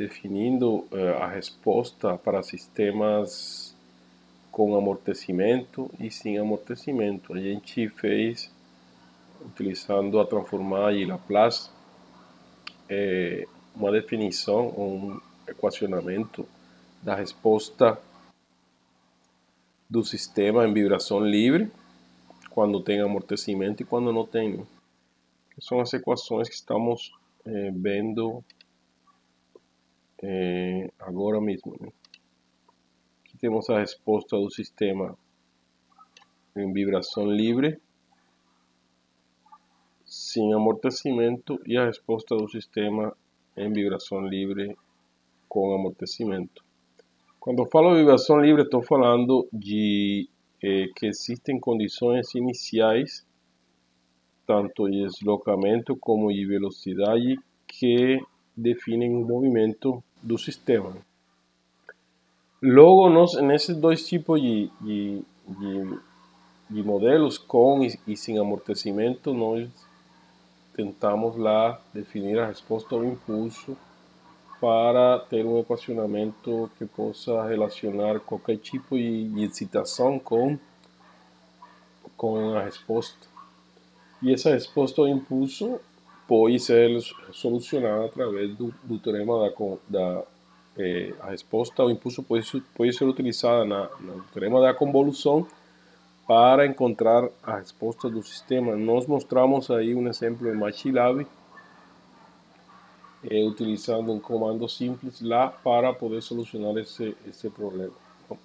definindo a resposta para sistemas com amortecimento e sem amortecimento. A gente fez utilizando a transformada de Laplace uma definição, um equacionamento da resposta do sistema em vibração livre quando tem amortecimento e quando não tem. São as equações que estamos vendo agora mesmo, né? Aqui temos a resposta do sistema em vibração livre, sem amortecimento, e a resposta do sistema em vibração livre com amortecimento. Quando eu falo de vibração livre, estou falando de que existem condições iniciais, tanto de deslocamento como de velocidade, que definem o movimento do sistema. Logo, nesses dois tipos de modelos, com e sem amortecimento, nós tentamos lá definir a resposta ao impulso para ter um equacionamento que possa relacionar qualquer tipo de excitação com a resposta. E essa resposta ao impulso pode ser solucionada através do teorema a resposta ao impulso pode ser utilizada no teorema da convolução para encontrar a resposta do sistema. Nós mostramos aí um exemplo em MATLAB, utilizando um comando simples lá para poder solucionar esse problema. Então,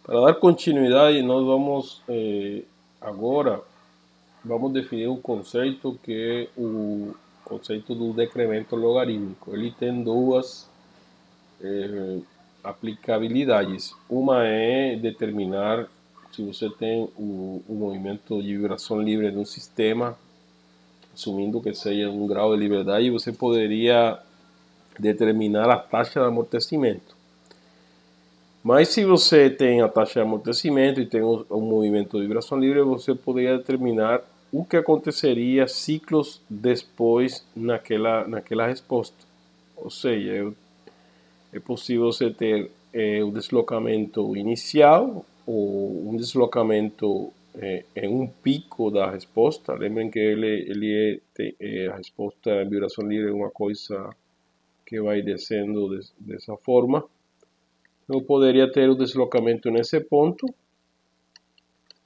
para dar continuidade, nós vamos agora definir um conceito que é o conceito do decremento logarítmico. Ele tem duas aplicabilidades. Uma é determinar se você tem o movimento de vibração livre de um sistema, assumindo que seja um grau de liberdade, você poderia determinar a taxa de amortecimento. Mas se você tem a taxa de amortecimento e tem um movimento de vibração livre, você poderia determinar o que aconteceria ciclos depois naquela resposta. Ou seja, é possível você ter o deslocamento inicial ou um deslocamento em um pico da resposta. Lembrem que a resposta em vibração livre é uma coisa que vai descendo dessa forma. Eu poderia ter o deslocamento nesse ponto.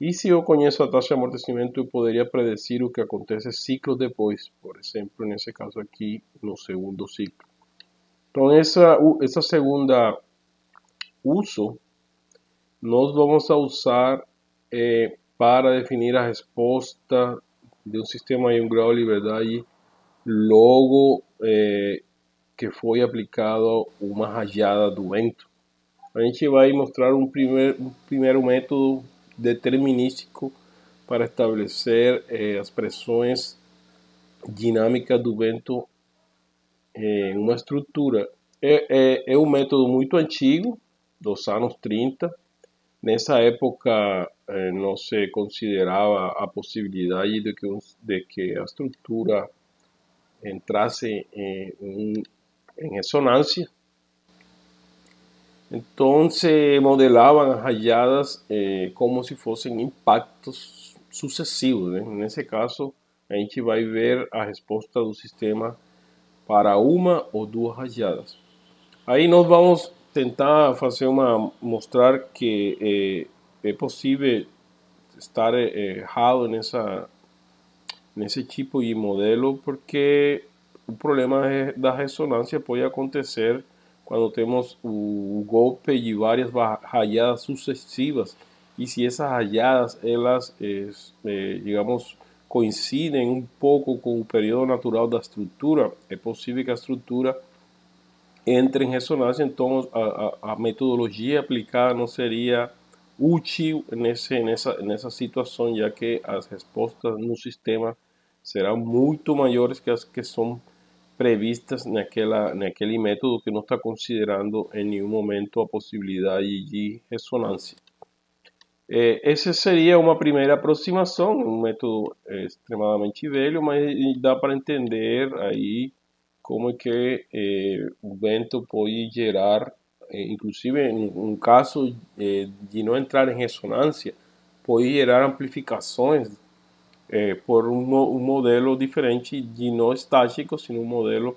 E se eu conheço a taxa de amortecimento, eu poderia predecir o que acontece ciclos depois. Por exemplo, nesse caso aqui, no segundo ciclo. Então, essa segunda uso, nós vamos usar para definir a resposta de um sistema em um grau de liberdade logo que foi aplicado uma rajada do vento. A gente vai mostrar um primeiro método determinístico para estabelecer as pressões dinâmicas do vento em uma estrutura. É um método muito antigo, dos anos 30. Nessa época não se considerava a possibilidade de que a estrutura entrasse em ressonância. Então se modelavam as rajadas como se fossem impactos sucessivos, né? Nesse caso, a gente vai ver a resposta do sistema para uma ou duas rajadas. Aí nós vamos tentar mostrar que é possível estar errado nesse tipo de modelo, porque o problema da ressonância pode acontecer quando temos o golpe de várias rajadas sucessivas, e se essas rajadas elas digamos coincidem um pouco com o período natural da estrutura, é possível que a estrutura entre em ressonância. Então a metodologia aplicada não seria útil nessa situação, já que as respostas no sistema serão muito maiores que as que são previstas naquele método que não está considerando em nenhum momento a possibilidade de ressonância. Essa seria uma primeira aproximação, um método extremamente velho, mas dá para entender aí como é que o vento pode gerar, inclusive em um caso de não entrar em ressonância, pode gerar amplificações por um modelo diferente de não estático, sino um modelo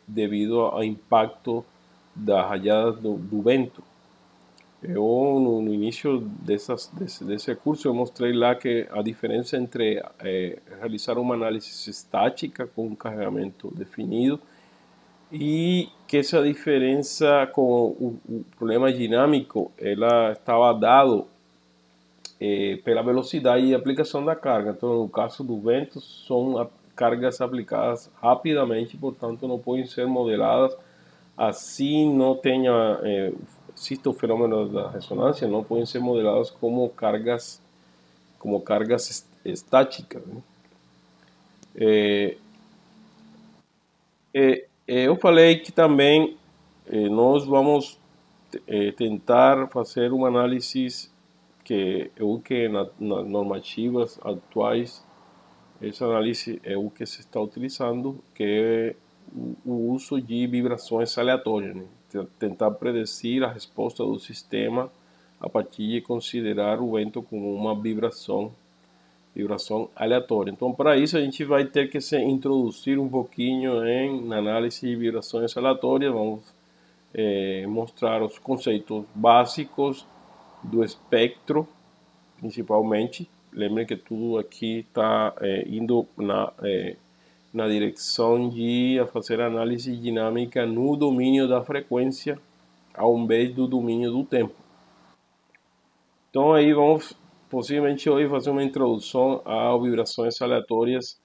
devido ao impacto das rajadas do vento. Eu, no início desse curso, eu mostrei lá que a diferença entre realizar uma análise estática com um carregamento definido e que essa diferença com o problema dinâmico, ela estava dado pela velocidade de aplicação da carga. Então, no caso do vento, são cargas aplicadas rapidamente, portanto, não podem ser modeladas assim, não tenha existe o fenômeno da ressonância, não podem ser modeladas como cargas estáticas, né? Eu falei que também nós vamos tentar fazer uma análise que é o que nas normativas atuais, essa análise é o que se está utilizando, que é o uso de vibrações aleatórias, né? Tentar predecir a resposta do sistema a partir de considerar o vento como uma vibração aleatória. Então, para isso, a gente vai ter que se introduzir um pouquinho na análise de vibrações aleatórias. Vamos mostrar os conceitos básicos do espectro, principalmente. Lembrem que tudo aqui está indo na direção de fazer análise dinâmica no domínio da frequência, ao invés do domínio do tempo. Então aí vamos possivelmente hoje fazer uma introdução a vibrações aleatórias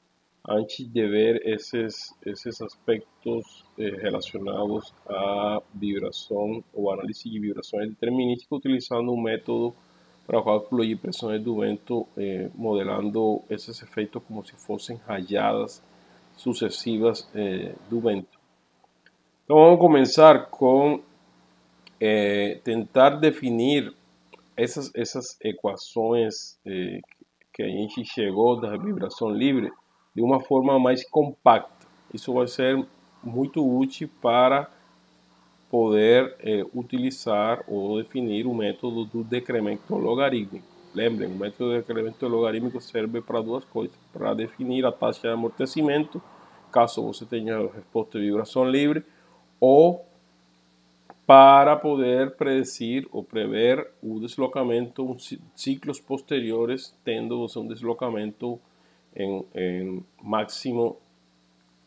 antes de ver esses aspectos relacionados à vibração ou análise de vibrações determinísticas utilizando um método para cálculo de pressões do vento, modelando esses efeitos como se fossem rajadas sucessivas do vento. Então vamos começar com tentar definir essas equações que a gente chegou da vibração livre de uma forma mais compacta. Isso vai ser muito útil para poder utilizar ou definir o método do decremento logarítmico. Lembrem, o método de decremento logarítmico serve para duas coisas: para definir a taxa de amortecimento, caso você tenha resposta de vibração livre, ou para poder predecir ou prever o deslocamento ciclos posteriores, tendo um deslocamento em máximo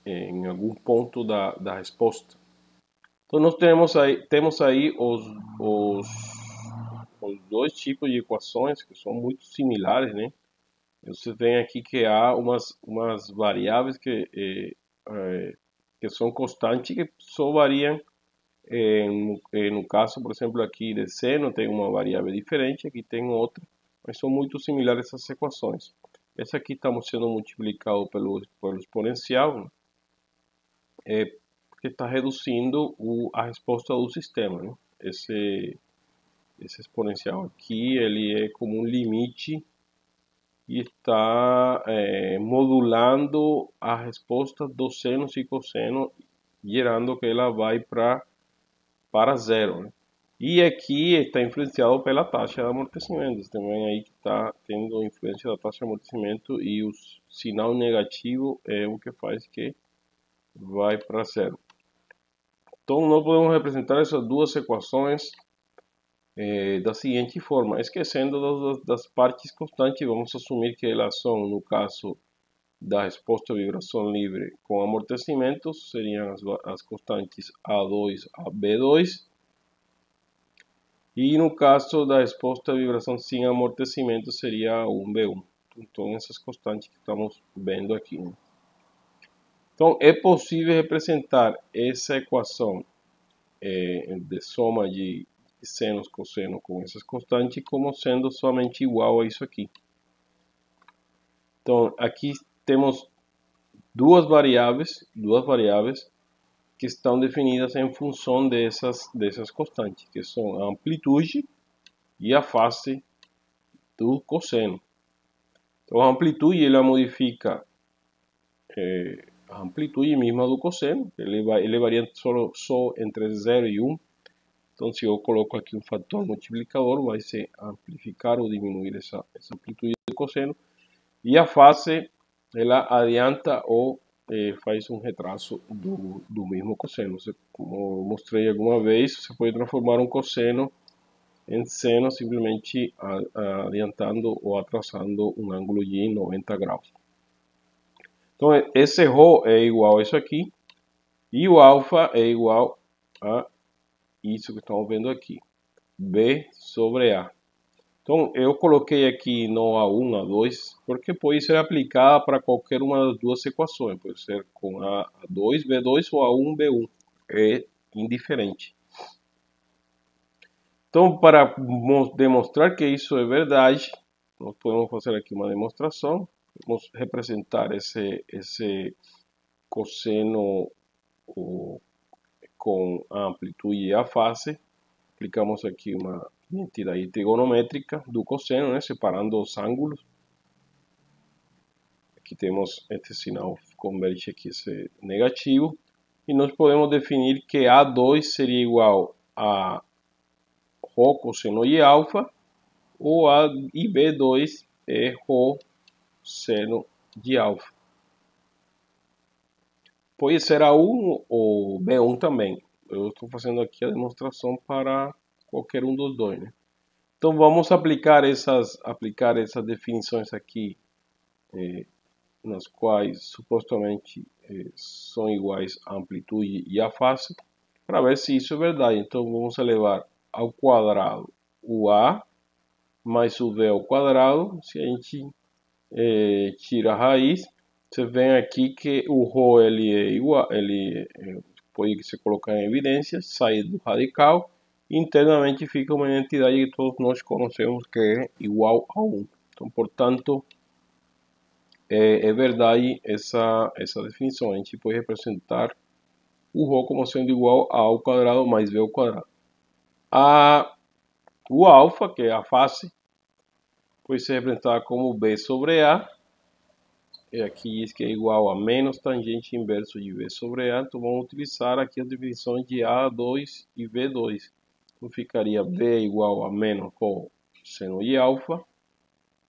em algum ponto da resposta. Então nós temos aí os dois tipos de equações que são muito similares, né? Você tem aqui que há umas variáveis que são constantes que só variam no caso, por exemplo, aqui de seno tem uma variável diferente, aqui tem outra, mas são muito similares essas equações. Essa aqui estamos sendo multiplicado pelo exponencial, né? Porque está reduzindo a resposta do sistema, né? Esse exponencial aqui, ele é como um limite e está modulando a resposta do seno e cosseno, gerando que ela vai para zero, né? E aqui está influenciado pela taxa de amortecimento. Você também aí que está tendo influência da taxa de amortecimento e o sinal negativo é o que faz que vai para zero. Então, nós podemos representar essas duas equações da seguinte forma: esquecendo das partes constantes, vamos assumir que elas são, no caso da resposta à vibração livre com amortecimentos, seriam as constantes A2 a B2. E no caso da resposta à vibração sem amortecimento seria 1B1. Então, essas constantes que estamos vendo aqui, né? Então, é possível representar essa equação de soma de senos, cosseno com essas constantes como sendo somente igual a isso aqui. Então, aqui temos duas variáveis que estão definidas em função dessas constantes, que são a amplitude e a fase do cosseno. Então, a amplitude ela modifica a amplitude mesma do cosseno. Ele varia só entre 0 e 1. Então, se eu coloco aqui um fator multiplicador, vai ser amplificar ou diminuir essa amplitude do cosseno. E a fase, ela adianta ou faz um retraso do mesmo cosseno. Como eu mostrei alguma vez, você pode transformar um cosseno em seno simplesmente adiantando ou atrasando um ângulo de 90 graus. Então, esse ρ é igual a isso aqui, e o alfa é igual a isso que estamos vendo aqui, B sobre A. Então, eu coloquei aqui no A1, A2, porque pode ser aplicada para qualquer uma das duas equações. Pode ser com A2, B2 ou A1, B1. É indiferente. Então, para demonstrar que isso é verdade, nós podemos fazer aqui uma demonstração. Vamos representar esse cosseno com a amplitude e a fase. Aplicamos aqui uma identidade trigonométrica do cosseno, né, separando os ângulos. Aqui temos este sinal converte aqui esse negativo. E nós podemos definir que A2 seria igual a ρ cosseno de alfa, ou e B2 é ρ seno de alfa. Pode ser A1 ou B1 também. Eu estou fazendo aqui a demonstração para qualquer um dos dois, né? Então vamos aplicar essas definições aqui, nas quais supostamente são iguais a amplitude e a fase, para ver se isso é verdade. Então vamos elevar ao quadrado o A mais o B ao quadrado. Se a gente tira a raiz, você vê aqui que o ρ ele é igual, pode se colocar em evidência, sai do radical, e internamente fica uma identidade que todos nós conhecemos que é igual a 1. Então, portanto, é verdade essa definição. A gente pode representar o ρ como sendo igual a ao quadrado mais b ao quadrado. O alfa, que é a fase, pode ser representado como b sobre a. E aqui diz que é igual a menos tangente inverso de b sobre a. Então vamos utilizar aqui a definição de A2 e B2. Então ficaria b igual a menos ρ seno de alfa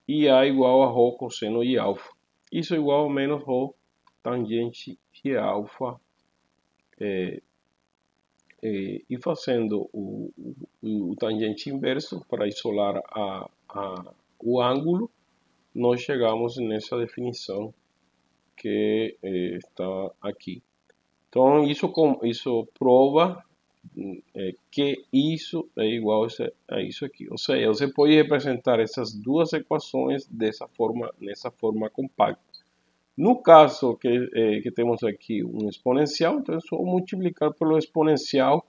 e A igual a ρ cosseno de alfa. Isso é igual a menos ρ tangente de alfa. E fazendo o tangente inverso para isolar o ângulo, nós chegamos nessa definição que está aqui. Então isso prova que isso é igual a isso aqui. Ou seja, você pode representar essas duas equações nessa forma compacta. No caso que temos aqui um exponencial, então é só multiplicar pelo exponencial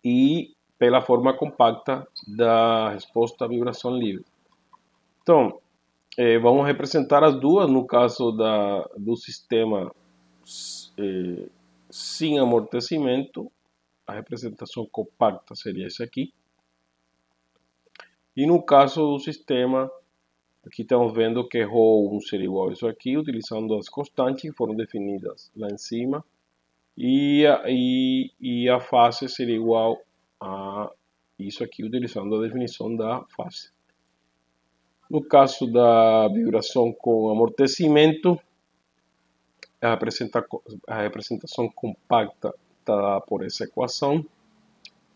e pela forma compacta da resposta à vibração livre. Então, vamos representar as duas. No caso do sistema sem amortecimento, a representação compacta seria essa aqui. E no caso do sistema, aqui estamos vendo que ρ1 seria igual a isso aqui, utilizando as constantes que foram definidas lá em cima. E a fase seria igual a isso aqui, utilizando a definição da fase. No caso da vibração com amortecimento, a representação compacta está por essa equação.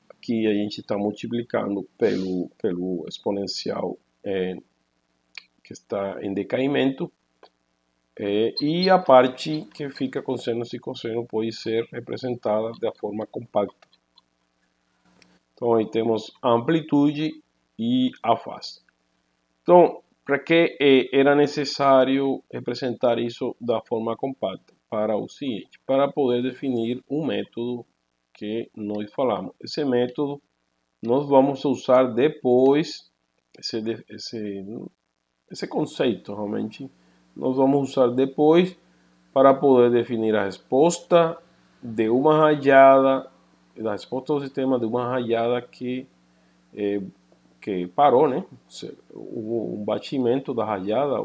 Aqui a gente está multiplicando pelo exponencial que está em decaimento. E a parte que fica com seno e cosseno pode ser representada da forma compacta. Então aí temos a amplitude e a fase. Então, para que era necessário representar isso da forma compacta? Para o seguinte, para poder definir um método que nós falamos. Esse método nós vamos usar depois, esse conceito realmente, nós vamos usar depois para poder definir a resposta de uma rajada, a resposta do sistema de uma rajada que parou, né? Houve um batimento da rajada,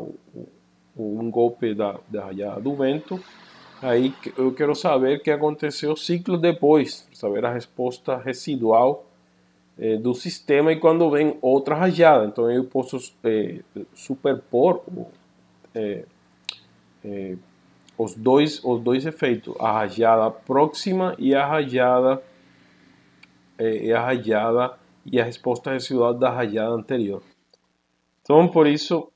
um golpe da rajada do vento. Aí eu quero saber o que aconteceu ciclos depois, saber a resposta residual do sistema e quando vem outra rajada. Então eu posso superpor os dois efeitos, a rajada próxima e a rajada e a resposta residual da rajada anterior. Então, por isso,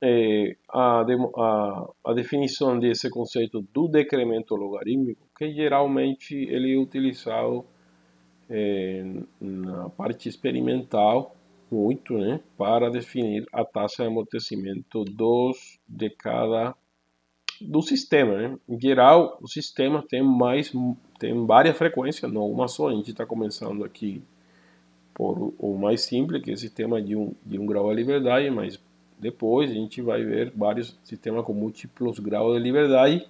a definição desse conceito do decremento logarítmico, que geralmente ele é utilizado na parte experimental muito, né, para definir a taxa de amortecimento do sistema, né? Em geral, o sistema tem várias frequências, não uma só. A gente está começando aqui por o mais simples, que é o sistema de um grau de liberdade, mas depois a gente vai ver vários sistemas com múltiplos graus de liberdade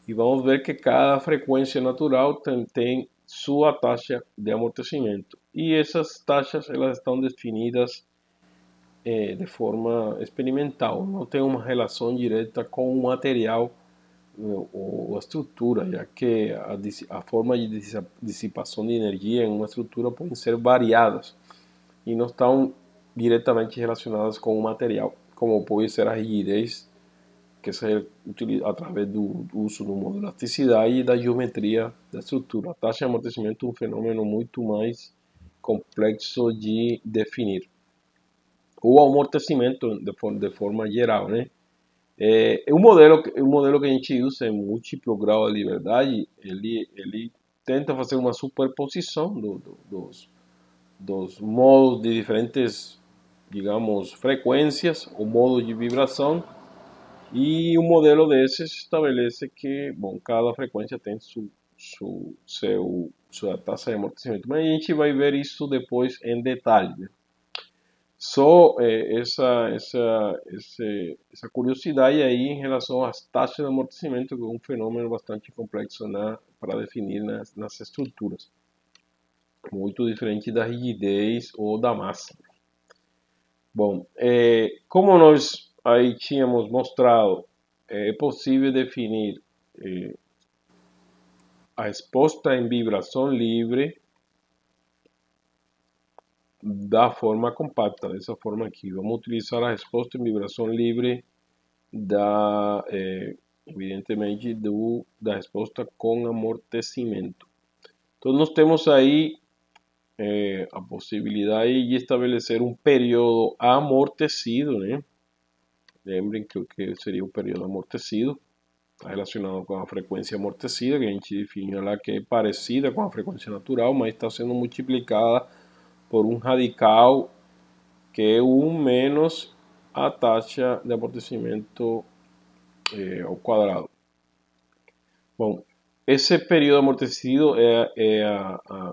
e vamos ver que cada frequência natural tem sua taxa de amortecimento. E essas taxas elas estão definidas de forma experimental, não tem uma relação direta com o material ou a estrutura, já que a forma de dissipação de energia em uma estrutura podem ser variadas e não estão diretamente relacionadas com o material, como pode ser a rigidez, que é através do uso do modo de elasticidade e da geometria da estrutura. A taxa de amortecimento é um fenômeno muito mais complexo de definir. O amortecimento de forma geral, né? O modelo que a gente usa em múltiplo grau de liberdade, ele tenta fazer uma superposição dos modos de diferentes, digamos, frequências ou modos de vibração, e um modelo desses estabelece que, bom, cada frequência tem sua taxa de amortecimento, mas a gente vai ver isso depois em detalhe, né? Só essa curiosidade aí em relação às taxas de amortecimento, que é um fenômeno bastante complexo para definir nas estruturas, muito diferente da rigidez ou da massa. Bom, como nós aí tínhamos mostrado, é possível definir a resposta em vibração livre da forma compacta, dessa forma aqui. Vamos utilizar a resposta em vibração livre evidentemente da resposta com amortecimento. Então nós temos aí a possibilidade de estabelecer um período amortecido, né? Lembrem que o que seria o período amortecido está relacionado com a frequência amortecida, que a gente define lá que é parecida com a frequência natural, mas está sendo multiplicada por um radical que é 1 menos a taxa de amortecimento ao quadrado. Bom, esse período amortecido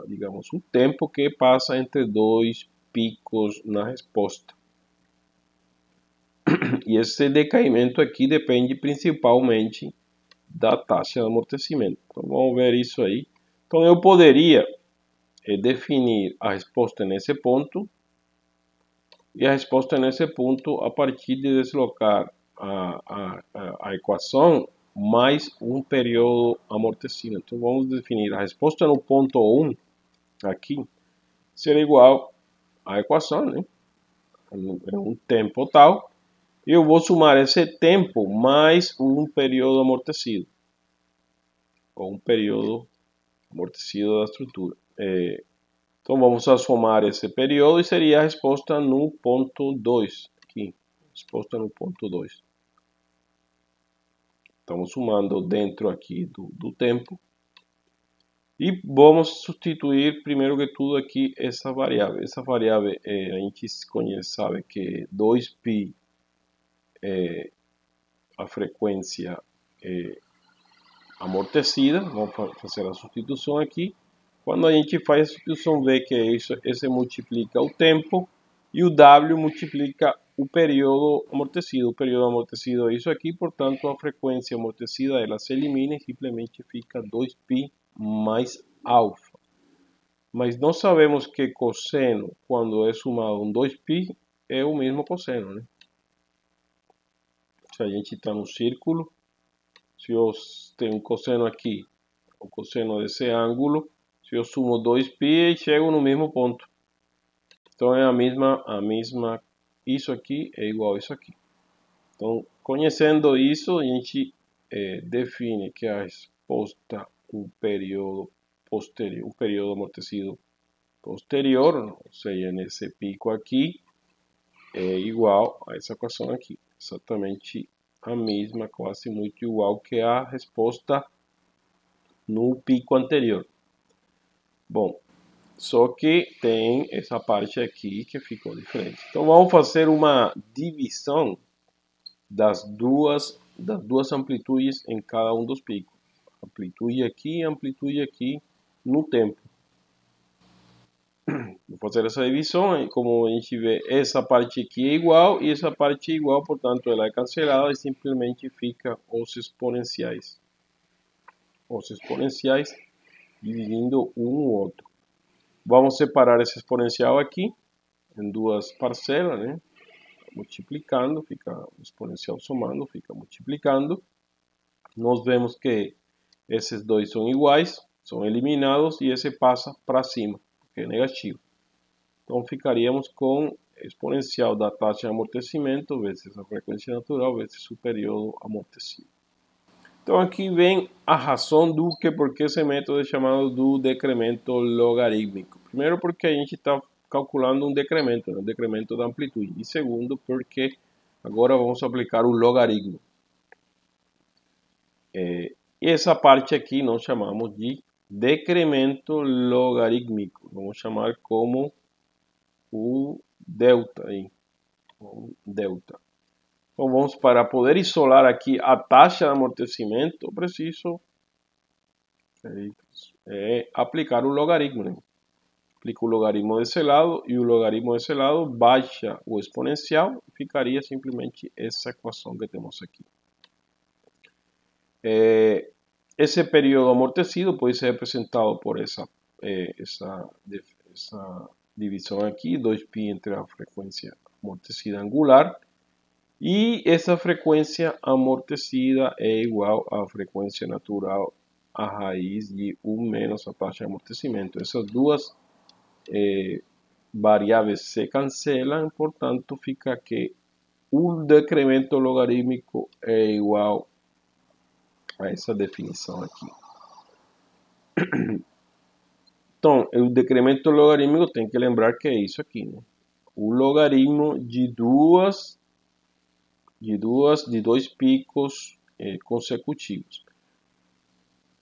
digamos, um tempo que passa entre dois picos na resposta. E esse decaimento aqui depende principalmente da taxa de amortecimento. Então vamos ver isso aí. Então eu poderia definir a resposta nesse ponto e a resposta nesse ponto a partir de deslocar a equação mais um período amortecido. Então vamos definir a resposta no ponto 1 aqui será igual à equação, né? É um tempo tal. E eu vou somar esse tempo mais um período amortecido, ou um período amortecido da estrutura. Então vamos a somar esse período e seria a resposta no ponto 2. Aqui, resposta no ponto 2. Estamos somando dentro aqui do tempo. E vamos substituir, primeiro que tudo, aqui essa variável. Essa variável a gente sabe que 2π é a frequência amortecida. Vamos fazer a substituição aqui. Quando a gente faz a substituição, vê que esse multiplica o tempo e o W multiplica o período amortecido. O período amortecido é isso aqui, portanto a frequência amortecida ela se elimina e simplesmente fica 2π mais alfa. Mas nós sabemos que cosseno, quando é somado um 2π, é o mesmo cosseno, né? Se a gente está no círculo, se eu tenho um cosseno aqui, o cosseno desse ângulo, se eu sumo 2π, chego no mesmo ponto. Então é a mesma, isso aqui é igual a isso aqui. Então, conhecendo isso, a gente define que a resposta, o período posterior, o período amortecido posterior, ou seja, nesse pico aqui, é igual a essa equação aqui. Exatamente a mesma, quase muito igual que a resposta no pico anterior. Bom, só que tem essa parte aqui que ficou diferente. Então vamos fazer uma divisão das duas amplitudes em cada um dos picos. Amplitude aqui e amplitude aqui no tempo. Vou fazer essa divisão e como a gente vê, essa parte aqui é igual e essa parte é igual, portanto ela é cancelada e simplesmente fica os exponenciais. Os exponenciais dividindo um ou outro. Vamos separar esse exponencial aqui em duas parcelas, né? Multiplicando, fica o exponencial somando, fica multiplicando. Nós vemos que esses dois são iguais, são eliminados e esse passa para cima, porque é negativo. Então ficaríamos com exponencial da taxa de amortecimento vezes a frequência natural vezes o período amortecido. Então aqui vem a razão do que porque esse método é chamado do decremento logarítmico. Primeiro porque a gente está calculando um decremento da amplitude. E segundo porque agora vamos aplicar o logaritmo. E essa parte aqui nós chamamos de decremento logarítmico. Vamos chamar como o delta aí. O delta. Então vamos, para poder isolar aqui a taxa de amortecimento, eu preciso aplicar o logaritmo. Né? Aplico o logaritmo desse lado e o logaritmo desse lado baixa o exponencial, ficaria simplesmente essa equação que temos aqui. Esse período amortecido pode ser representado por essa divisão aqui, 2π entre a frequência amortecida angular, e essa frequência amortecida é igual à frequência natural a raiz de 1 menos a taxa de amortecimento. Essas duas variáveis se cancelam, portanto fica que o decremento logarítmico é igual a essa definição aqui. Então, o decremento logarítmico tem que lembrar que é isso aqui, né? O logaritmo de dois picos consecutivos.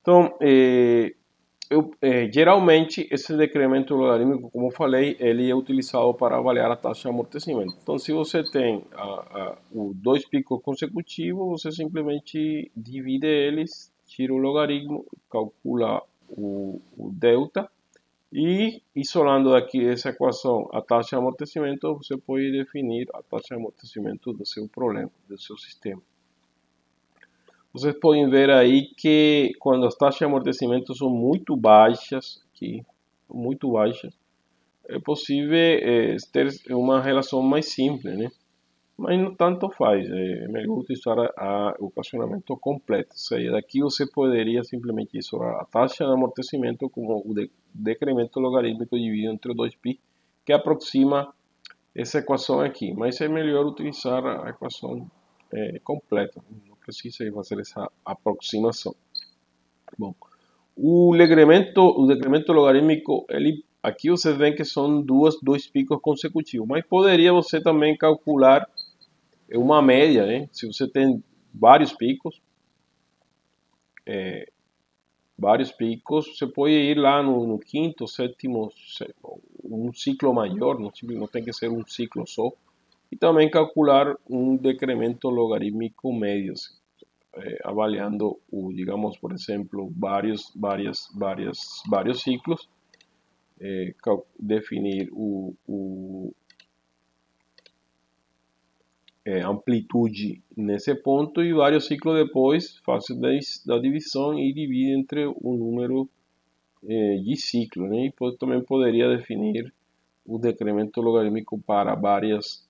Então, geralmente esse decremento logarítmico, como eu falei, ele é utilizado para avaliar a taxa de amortecimento. Então, se você tem os dois picos consecutivos, você simplesmente divide eles, tira o logaritmo, calcula o delta e, isolando daqui essa equação a taxa de amortecimento, você pode definir a taxa de amortecimento do seu problema, do seu sistema. Vocês podem ver aí que quando as taxas de amortecimento são muito baixas, aqui, muito baixas, é possível ter uma relação mais simples, né? Mas não tanto faz, é melhor utilizar o equacionamento completo. Ou seja, daqui você poderia simplesmente isolar a taxa de amortecimento como o decremento logarítmico dividido entre 2π, que aproxima essa equação aqui. Mas é melhor utilizar a equação completa. Precisa fazer essa aproximação. Bom, o decremento logarítmico, aqui vocês veem que são dois picos consecutivos, mas poderia você também calcular uma média, né? Se você tem vários picos, você pode ir lá no quinto, sétimo, um ciclo maior, não tem que ser um ciclo só, e também calcular um decremento logarítmico médio. Avaliando, digamos, por exemplo, vários ciclos, definir amplitude nesse ponto e vários ciclos depois faz da divisão e divide entre o número de ciclos, né? E também poderia definir o decremento logarítmico para vários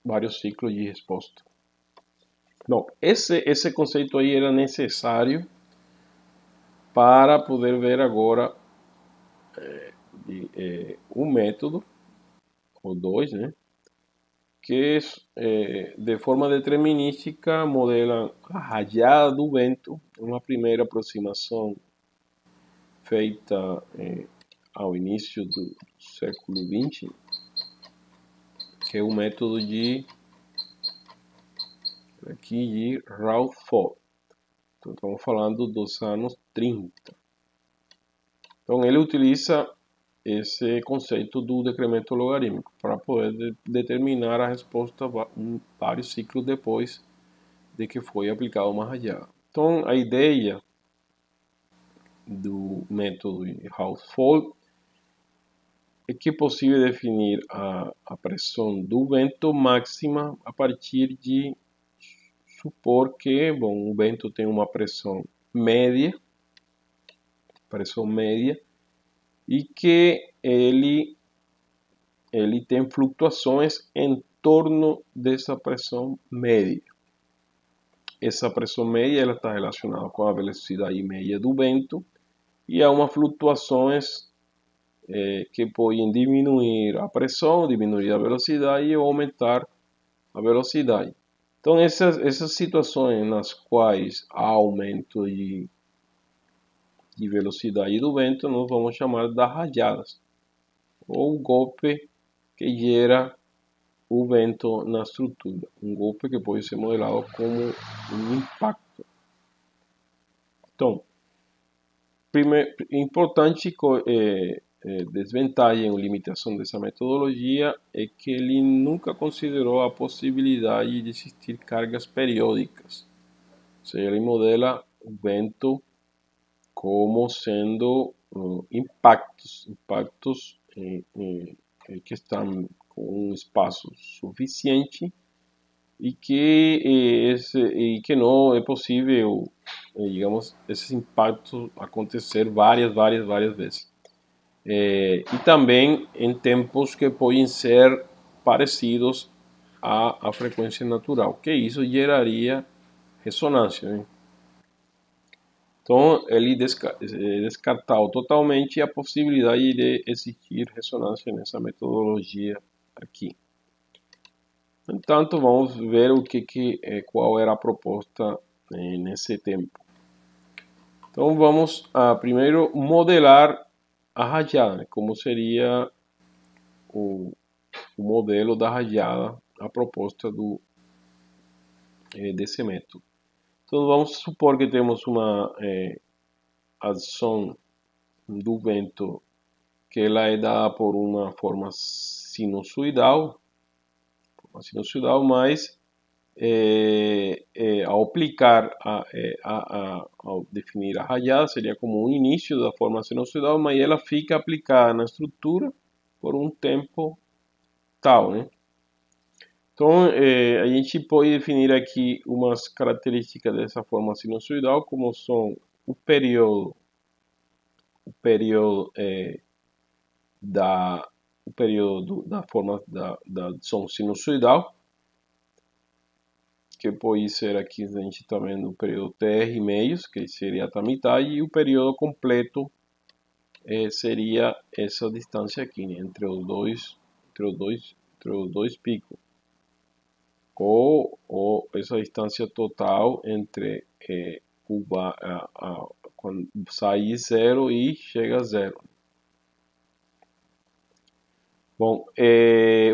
vários ciclos de resposta. Bom, esse conceito aí era necessário para poder ver agora um método, ou dois, né, que de forma determinística modelam a rajada do vento, uma primeira aproximação feita ao início do século XX, que é o método de Rutherford. Então, estamos falando dos anos 30. Então, ele utiliza esse conceito do decremento logarítmico para poder determinar a resposta vários ciclos depois de que foi aplicado uma rajada. Então, a ideia do método de Rutherford é que é possível definir a pressão do vento máxima a partir de supor que, bom, o vento tem uma pressão média, e que ele tem flutuações em torno dessa pressão média. Essa pressão média ela está relacionada com a velocidade média do vento e há umas flutuações que podem diminuir a pressão, diminuir a velocidade ou aumentar a velocidade. Então, essas situações nas quais há aumento de velocidade do vento, nós vamos chamar das rajadas, ou golpe que gera o vento na estrutura. Um golpe que pode ser modelado como um impacto. Então, importante desvantagem ou limitação dessa metodologia é que ele nunca considerou a possibilidade de existir cargas periódicas. Ou seja, ele modela o vento como sendo impactos que estão com um espaço suficiente e que não é possível, digamos, esses impactos acontecer várias vezes. E também em tempos que podem ser parecidos à frequência natural, que isso geraria ressonância, né? Então, ele descartou totalmente a possibilidade de existir ressonância nessa metodologia aqui. No entanto, vamos ver qual era a proposta nesse tempo. Então, vamos primeiro modelar a rajada, como seria o modelo da rajada, a proposta desse método. Então, vamos supor que temos uma ação do vento que ela é dada por uma forma sinusoidal, mas ao aplicar, ao definir a rajada, seria como um início da forma sinusoidal, mas ela fica aplicada na estrutura por um tempo tal, né? Então, a gente pode definir aqui umas características dessa forma sinusoidal, como são o período da forma da som sinusoidal, que pode ser aqui, a gente está vendo o período TR meios, que seria a metade, e o período completo seria essa distância aqui, né, entre os dois picos, ou essa distância total entre quando sai de zero e chega a zero. Bom,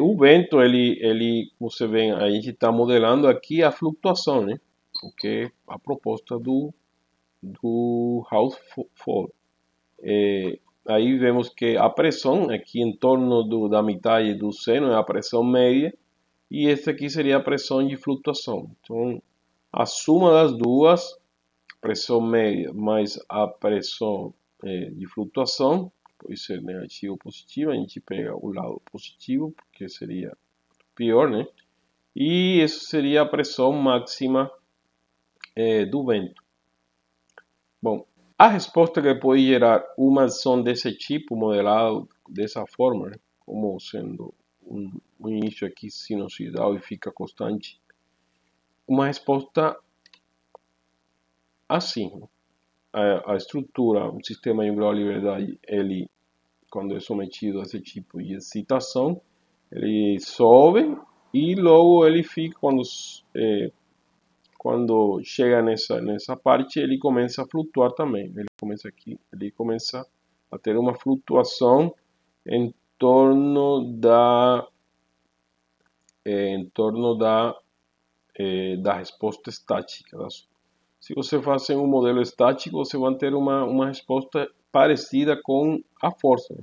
o vento, você vê, a gente está modelando aqui a flutuação, né? O que é a proposta do Rutherford. Aí vemos que a pressão aqui em torno da metade do seno é a pressão média, e essa aqui seria a pressão de flutuação. Então, a soma das duas, pressão média mais a pressão de flutuação, pode ser negativo ou positivo, a gente pega o lado positivo, porque seria pior, né? E isso seria a pressão máxima do vento. Bom, a resposta que pode gerar uma ação desse tipo, modelado dessa forma, né? Como sendo o início aqui sinusoidal e fica constante, uma resposta assim. A estrutura, o sistema de grau de liberdade, ele, quando é sometido a esse tipo de excitação, ele sobe e logo ele fica, quando chega nessa parte, ele começa a flutuar também. Ele começa a ter uma flutuação em torno da resposta estática. Se você faz um modelo estático, você vai ter uma resposta parecida com a força.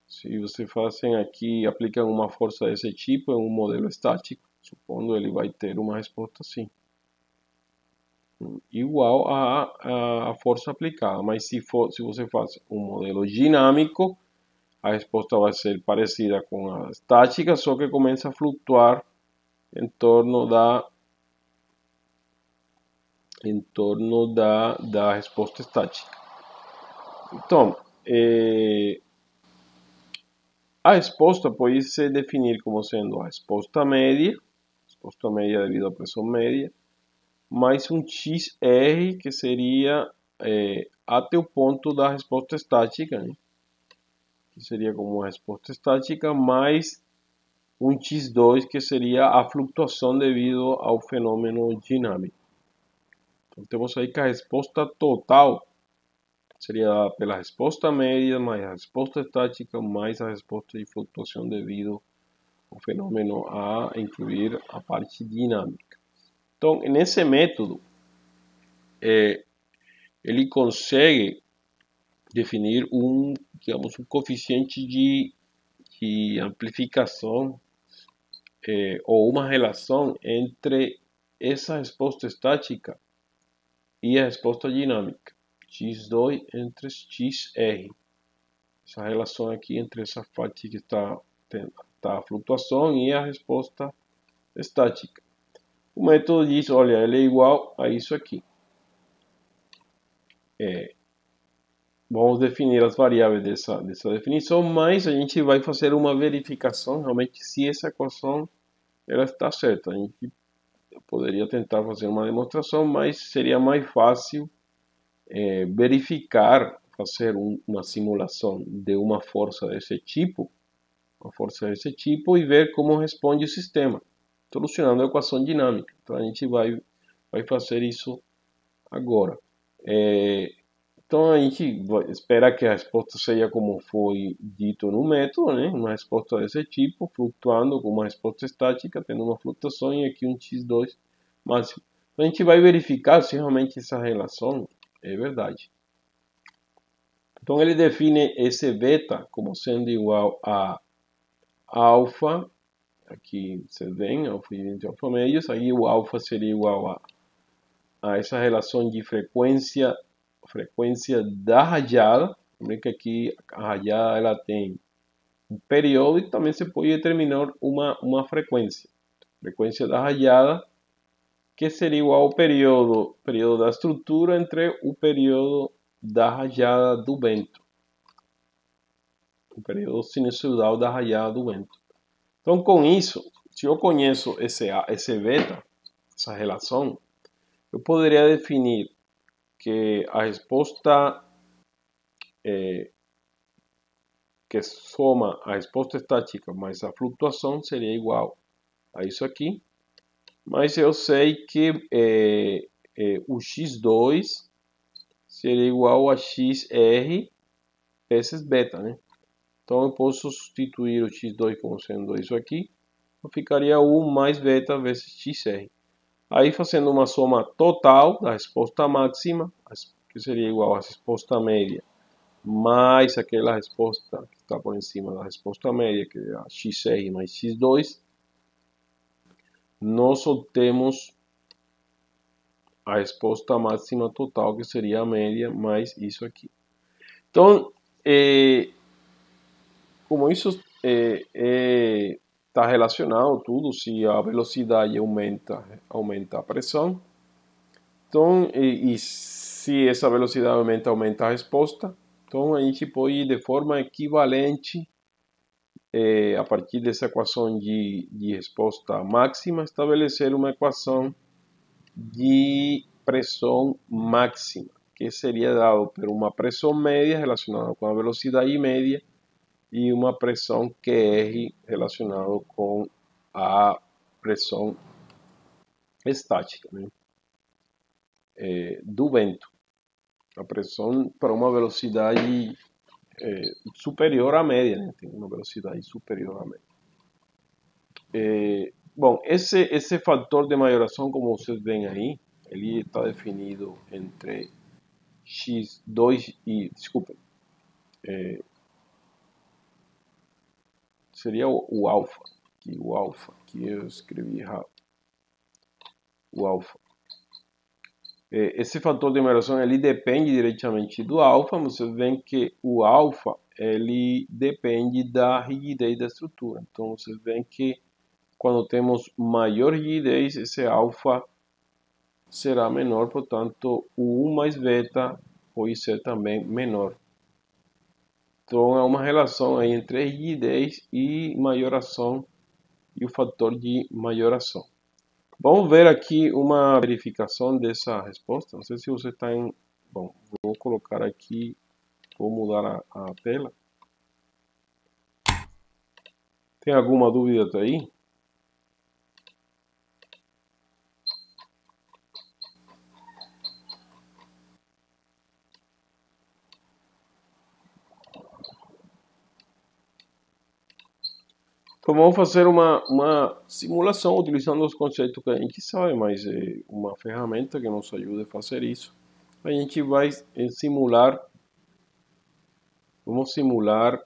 Se você faz aqui, aplica uma força desse tipo em um modelo estático, supondo ele vai ter uma resposta assim, igual à força aplicada. Mas se você faz um modelo dinâmico, a resposta vai ser parecida com a estática, só que começa a flutuar em torno da resposta estática. Então, a resposta pode se definir como sendo a resposta média devido à pressão média, mais um XR, que seria até o ponto da resposta estática, né? Que seria como uma resposta estática, mais um X2, que seria a flutuação devido ao fenômeno dinâmico. Então, temos aí que a resposta total seria pela resposta média, mais a resposta estática, mais a resposta de flutuação devido ao fenômeno a incluir a parte dinâmica. Então, nesse método, ele consegue definir digamos, um coeficiente de amplificação ou uma relação entre essa resposta estática e a resposta dinâmica, x2 entre xr. Essa relação aqui entre essa parte que está a flutuação e a resposta estática. O método diz, olha, ele é igual a isso aqui. Vamos definir as variáveis dessa definição, mas a gente vai fazer uma verificação realmente se essa equação ela está certa. A gente poderia tentar fazer uma demonstração, mas seria mais fácil verificar, fazer uma simulação de uma força desse tipo, e ver como responde o sistema, solucionando a equação dinâmica. Então a gente vai fazer isso agora. Então a gente espera que a resposta seja como foi dito no método, né? Uma resposta desse tipo, flutuando com uma resposta estática, tendo uma flutuação e aqui um x2 máximo. Então a gente vai verificar se realmente essa relação é verdade. Então ele define esse beta como sendo igual a alfa, aqui você vê, alfa e alfa médios, aí o alfa seria igual a essa relação de frequência da radiada. Lembre que aqui a radiada ela tem um período e também se pode determinar uma frequência. Frequência da radiada, que seria igual ao período da estrutura entre o período da radiada do vento. O período sinusoidal da radiada do vento. Então, com isso, se eu conheço esse beta, essa relação, eu poderia definir que a resposta que soma a resposta estática mais a flutuação seria igual a isso aqui. Mas eu sei que o x2 seria igual a xr vezes beta, né? Então eu posso substituir o x2 como sendo isso aqui. Então ficaria 1 mais beta vezes xr. Aí fazendo uma soma total da resposta máxima, que seria igual à resposta média, mais aquela resposta que está por cima da resposta média, que é a xr mais x2, nós obtemos a resposta máxima total, que seria a média mais isso aqui. Então, como isso está relacionado tudo, se a velocidade aumenta a pressão. Então, e se essa velocidade aumenta a resposta. Então, a gente pode, de forma equivalente, a partir dessa equação de resposta máxima, estabelecer uma equação de pressão máxima, que seria dado por uma pressão média relacionada com a velocidade média e uma pressão QR relacionada com a pressão estática, né? Do vento. A pressão para uma velocidade superior à média, né? Tem uma velocidade superior à média. Bom, esse fator de maioração, como vocês veem aí, ele está definido entre x2 e, desculpa, seria o alfa, que eu escrevi errado, o alfa. Esse fator de maioração, ele depende diretamente do alfa, vocês veem que o alfa, ele depende da rigidez da estrutura. Então, vocês veem que quando temos maior rigidez, esse alfa será menor, portanto, o 1 mais beta pode ser também menor. Então, é uma relação aí entre rigidez e maioração e o fator de maioração. Vamos ver aqui uma verificação dessa resposta. Não sei se você está em... Bom, vou colocar aqui, vou mudar a tela. Tem alguma dúvida até aí? Então vamos fazer uma simulação utilizando os conceitos que a gente sabe, mas é uma ferramenta que nos ajuda a fazer isso. A gente vai simular, vamos simular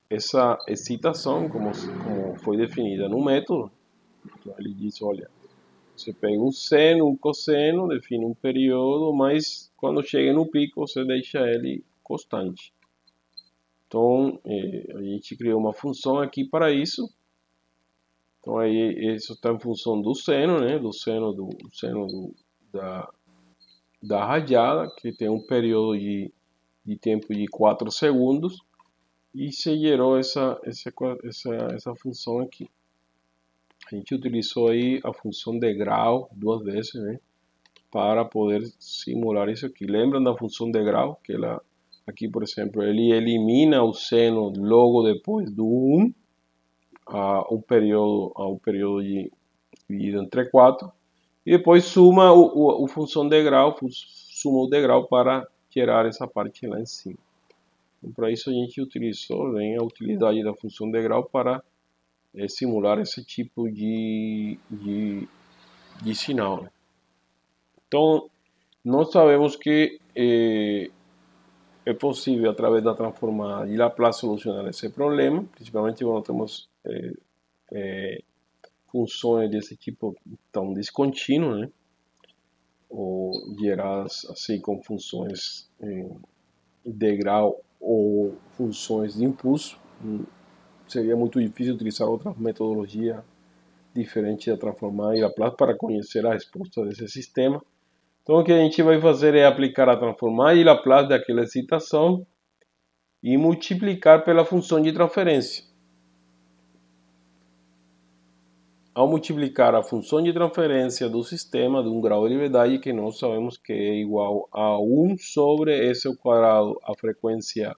essa excitação como foi definida no método. Então ele diz, olha, você pega um seno, um cosseno, define um período, mas quando chega no pico você deixa ele constante. Então, a gente criou uma função aqui para isso. Então, aí, isso está em função do seno, né? Do seno da radiada, que tem um período de tempo de 4 segundos. E se gerou essa função aqui. A gente utilizou aí a função de grau 2 vezes, né? Para poder simular isso aqui. Lembram da função de grau? Que ela... Aqui, por exemplo, ele elimina o seno logo depois do 1 a um período dividido entre 4 e depois suma a função de grau, suma o degrau para gerar essa parte lá em cima. Então, para isso a gente utilizou a utilidade da função de grau para simular esse tipo de sinal. Então, nós sabemos que é possível, através da transformada de Laplace, solucionar esse problema, principalmente quando temos funções desse tipo tão descontínuas, né? Ou geradas assim com funções de grau ou funções de impulso. Seria muito difícil utilizar outra metodologia diferente da transformada de Laplace para conhecer a resposta desse sistema. Então, o que a gente vai fazer é aplicar a transformada de Laplace daquela excitação e multiplicar pela função de transferência. Ao multiplicar a função de transferência do sistema de um grau de liberdade, que nós sabemos que é igual a 1 sobre S ao quadrado, a frequência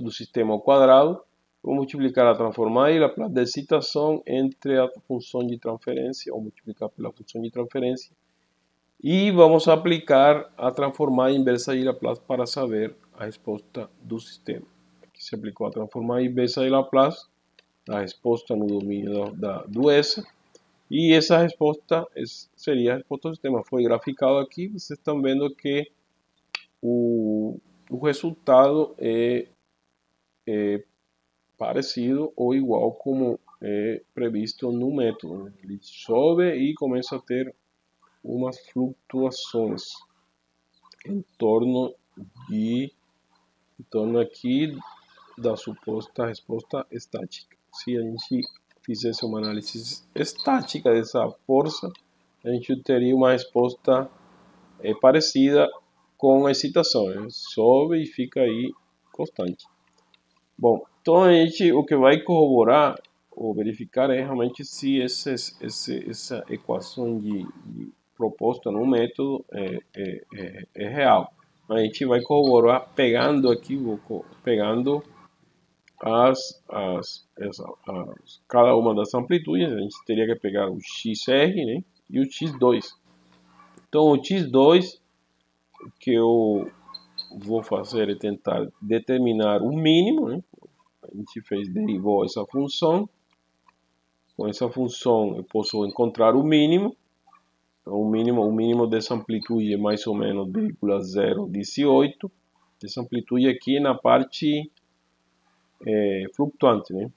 do sistema ao quadrado, vou multiplicar a transformada e Laplace da excitação entre a função de transferência, ou multiplicar pela função de transferência, e vamos aplicar a transformada inversa de Laplace para saber a resposta do sistema. Aqui se aplicou a transformada inversa de Laplace, a resposta no domínio do S, e essa resposta seria a resposta do sistema. Foi graficado aqui, vocês estão vendo que o resultado é parecido ou igual como é previsto no método. Ele sobe e começa a ter umas flutuações em torno aqui da suposta resposta estática. Se a gente fizesse uma análise estática dessa força, a gente teria uma resposta parecida com excitação, né? Sobe e fica aí constante. Bom, então a gente, o que vai corroborar ou verificar é realmente se essa equação de proposta no método é real. A gente vai corroborar pegando aqui, pegando cada uma das amplitudes. A gente teria que pegar o XR, né, e o X2. Então o X2 que eu vou fazer é tentar determinar o mínimo, né? A gente derivou essa função. Com essa função eu posso encontrar o mínimo. Então, o mínimo dessa amplitude é mais ou menos 0,018. Essa amplitude aqui na parte flutuante, né?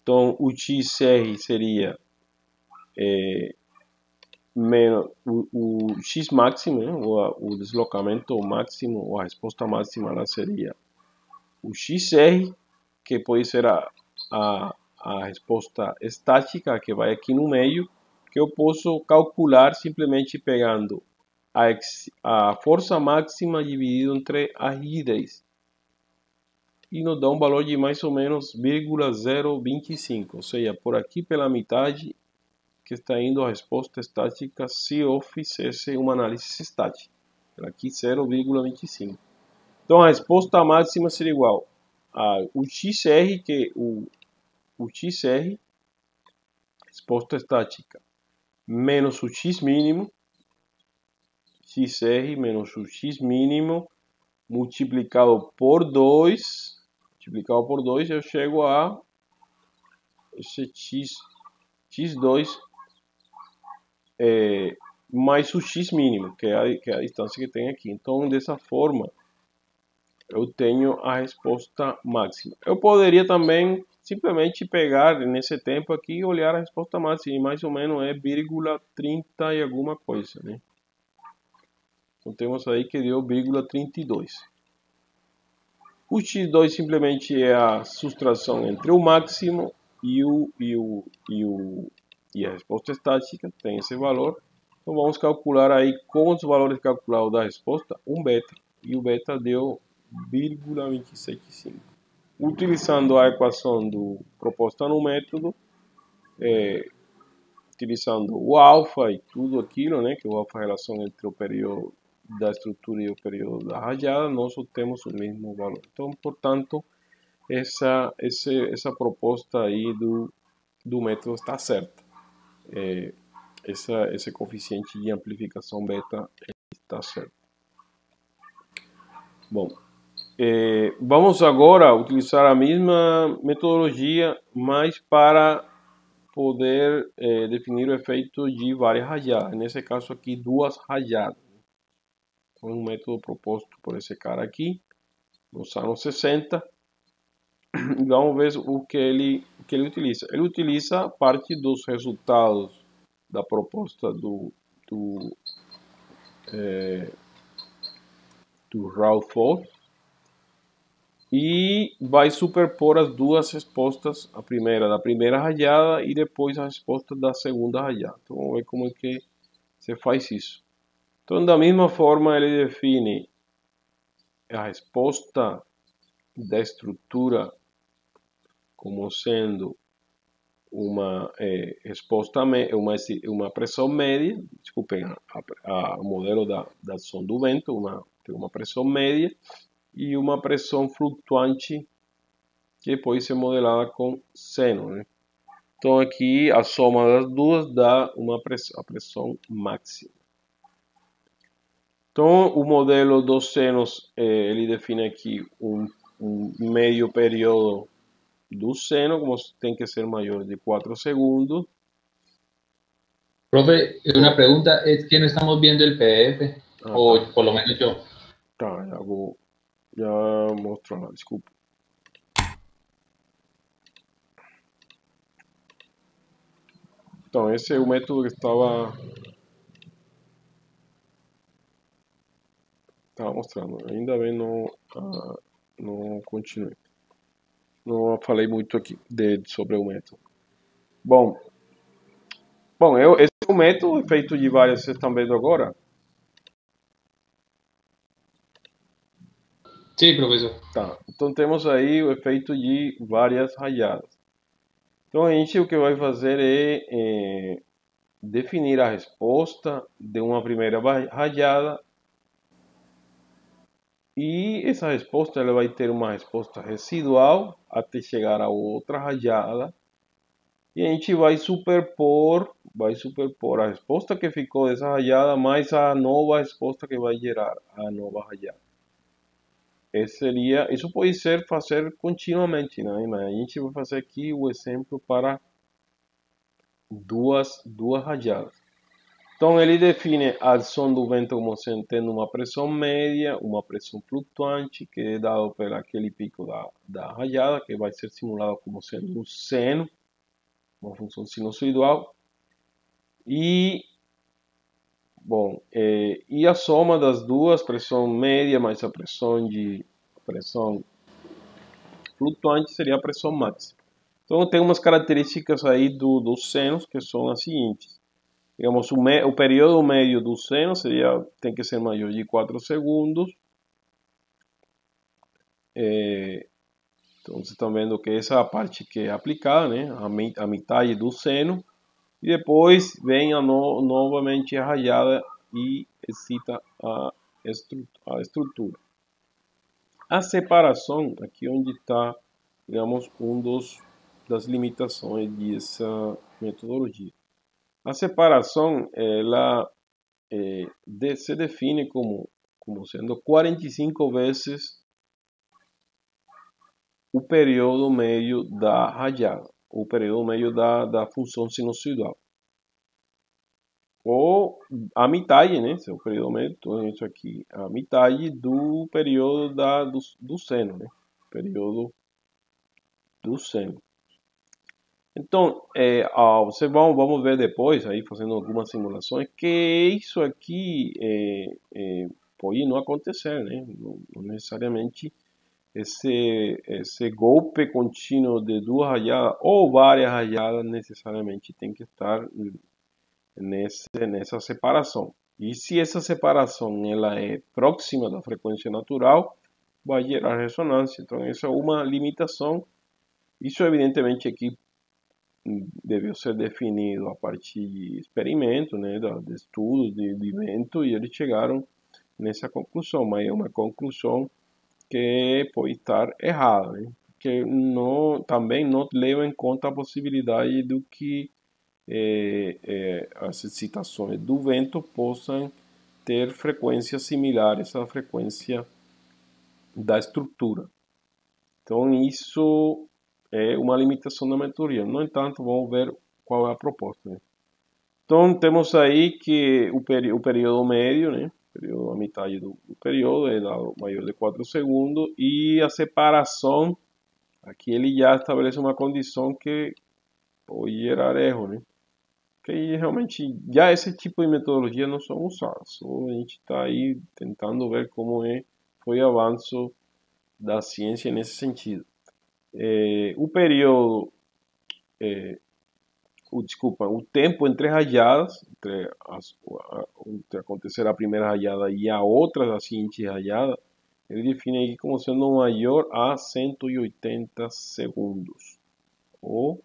Então o XR seria menos o X máximo, né? O deslocamento máximo, ou a resposta máxima, ela seria o XR, que pode ser a resposta estática, que vai aqui no meio, que eu posso calcular simplesmente pegando a força máxima dividido entre a rigidez. E nos dá um valor de mais ou menos 0,025, ou seja, por aqui pela metade que está indo a resposta estática se eu fizesse uma análise estática. Aqui 0,25. Então a resposta máxima seria igual ao XR, que o XR, resposta estática, menos o X mínimo, XR menos o X mínimo, multiplicado por 2, eu chego a esse X2 mais o X mínimo, que é a distância que tem aqui. Então, dessa forma, eu tenho a resposta máxima. Eu poderia também simplesmente pegar nesse tempo aqui e olhar a resposta máxima, e mais ou menos é 0,30 e alguma coisa, né? Então temos aí que deu 0,32. O X2 simplesmente é a subtração entre o máximo e a resposta estática, tem esse valor. Então vamos calcular aí com os valores calculados da resposta um beta, e o beta deu 0,275. Utilizando a equação proposta no método, utilizando o alfa e tudo aquilo, né, que o alfa é a relação entre o período da estrutura e o período da rajada, nós obtemos o mesmo valor. Então, portanto, essa proposta aí do método está certa. Esse coeficiente de amplificação beta está certo. Bom, vamos agora utilizar a mesma metodologia, mas para poder definir o efeito de várias rajadas. Nesse caso aqui, 2 rajadas. Foi um método proposto por esse cara aqui, nos anos 60. Vamos ver o que ele utiliza. Ele utiliza parte dos resultados da proposta do Rutherford e vai superpor as duas respostas, a primeira da primeira rajada e depois a resposta da segunda rajada. Então vamos ver como é que se faz isso. Então, da mesma forma, ele define a resposta da estrutura como sendo uma resposta, uma pressão média, desculpem, o modelo da ação do vento, uma pressão média e uma pressão flutuante que pode ser modelada com seno, né? Então aqui a soma das duas dá a pressão máxima. Então o modelo dos senos, ele define aqui um meio período do seno, como tem que ser maior de 4 segundos. Profe, una pregunta, es que no estamos viendo el PDF, o Tá. por lo menos yo. Tá, já mostro lá, desculpa. Então, esse é o método que estava mostrando. Ainda bem não continuei. Não falei muito aqui sobre o método. Bom, esse é o método feito de várias, vocês estão vendo agora. Sí, profesor. Tá, então temos aí o efeito de várias rajadas. Então a gente o que vai fazer é definir a resposta de uma primeira rajada e essa resposta ela vai ter uma resposta residual até chegar a outra rajada e a gente vai superpor a resposta que ficou dessa rajada mais a nova resposta que vai gerar a nova rajada. Isso pode ser fazer continuamente, né? Mas a gente vai fazer aqui o exemplo para duas rajadas. Então ele define a ação do vento como sendo tendo uma pressão média, uma pressão flutuante, que é dado por aquele pico da rajada, que vai ser simulado como sendo um seno, uma função sinusoidal. E, bom, e a soma das duas, pressão média mais a pressão flutuante, seria a pressão máxima. Então tem umas características aí dos senos que são as seguintes. Digamos, o período médio do seno tem que ser maior de 4 segundos. Então, vocês estão vendo que essa é a parte que é aplicada, né? A metade do seno. E depois vem novamente a rajada e excita a estrutura. A separação, aqui onde está, digamos, das limitações dessa metodologia. A separação, ela se define como sendo 45 vezes o período médio da rajada, o período médio da função sinusoidal. Ou a metade, né? Esse é o período médio, então isso aqui, a metade do período do seno, né? Período do seno. Então, vamos ver depois, aí fazendo algumas simulações, que isso aqui pode não acontecer, né? Não necessariamente esse golpe contínuo de duas rajadas ou várias rajadas necessariamente tem que estar nessa separação. E se essa separação ela é próxima da frequência natural, vai gerar ressonância. Então, essa é uma limitação. Isso, evidentemente, aqui deveu ser definido a partir de experimentos, né, de estudos de vento, e eles chegaram nessa conclusão, mas é uma conclusão que pode estar errada, né? Que também não leva em conta a possibilidade do que as excitações do vento possam ter frequências similares à frequência da estrutura. Então isso é uma limitação da metodologia. No entanto, vamos ver qual é a proposta, né? Então temos aí que o período médio, né? A metade do período é dado maior de 4 segundos e a separação, aqui ele já estabelece uma condição que pode gerar erro, né? Que realmente já esse tipo de metodologia não são usadas. A gente está aí tentando ver como foi o avanço da ciência nesse sentido. O período, o tempo entre rajadas, entre acontecer a primeira rajada e a outra da seguinte rajada, ele define aqui como sendo maior a 180 segundos, ou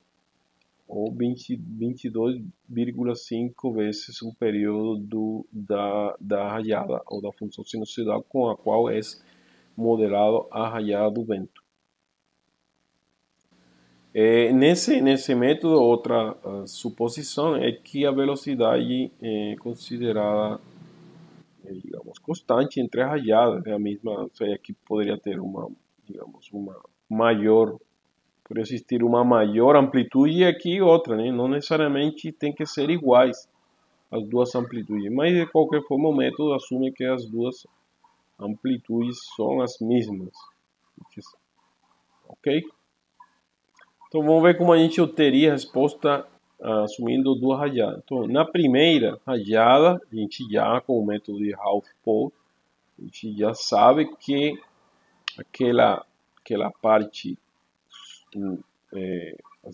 22,5 vezes o período da rajada ou da função sinusoidal com a qual é modelado a rajada do vento. Nesse método, outra suposição é que a velocidade é considerada, digamos, constante entre as rajadas, é a mesma, ou seja, que poderia ter uma maior, por existir uma maior amplitude e aqui outra, né? Não necessariamente tem que ser iguais as duas amplitudes, mas de qualquer forma o método assume que as duas amplitudes são as mesmas, ok? Então vamos ver como a gente obteria a resposta assumindo duas rajadas. Então, na primeira rajada, a gente já com o método de Ralph-Pohl, a gente já sabe que aquela parte,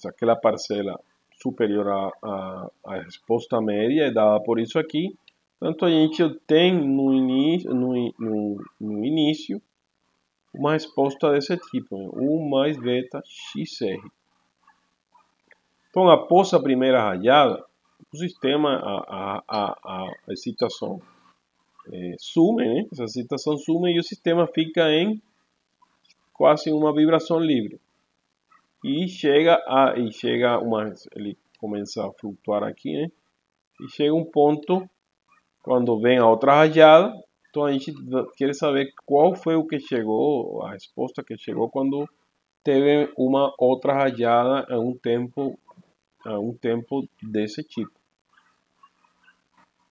aquela parcela superior à resposta média é dada por isso aqui. Portanto, a gente tem no início uma resposta desse tipo, né? U mais beta XR. Então, após a primeira rajada, o sistema, a excitação sume, né? Essa excitação sume e o sistema fica em quase uma vibração livre. E ele começa a flutuar aqui, né? E chega um ponto, quando vem a outra rajada, então a gente quer saber qual foi o que chegou, a resposta que chegou quando teve uma outra rajada a um tempo desse tipo.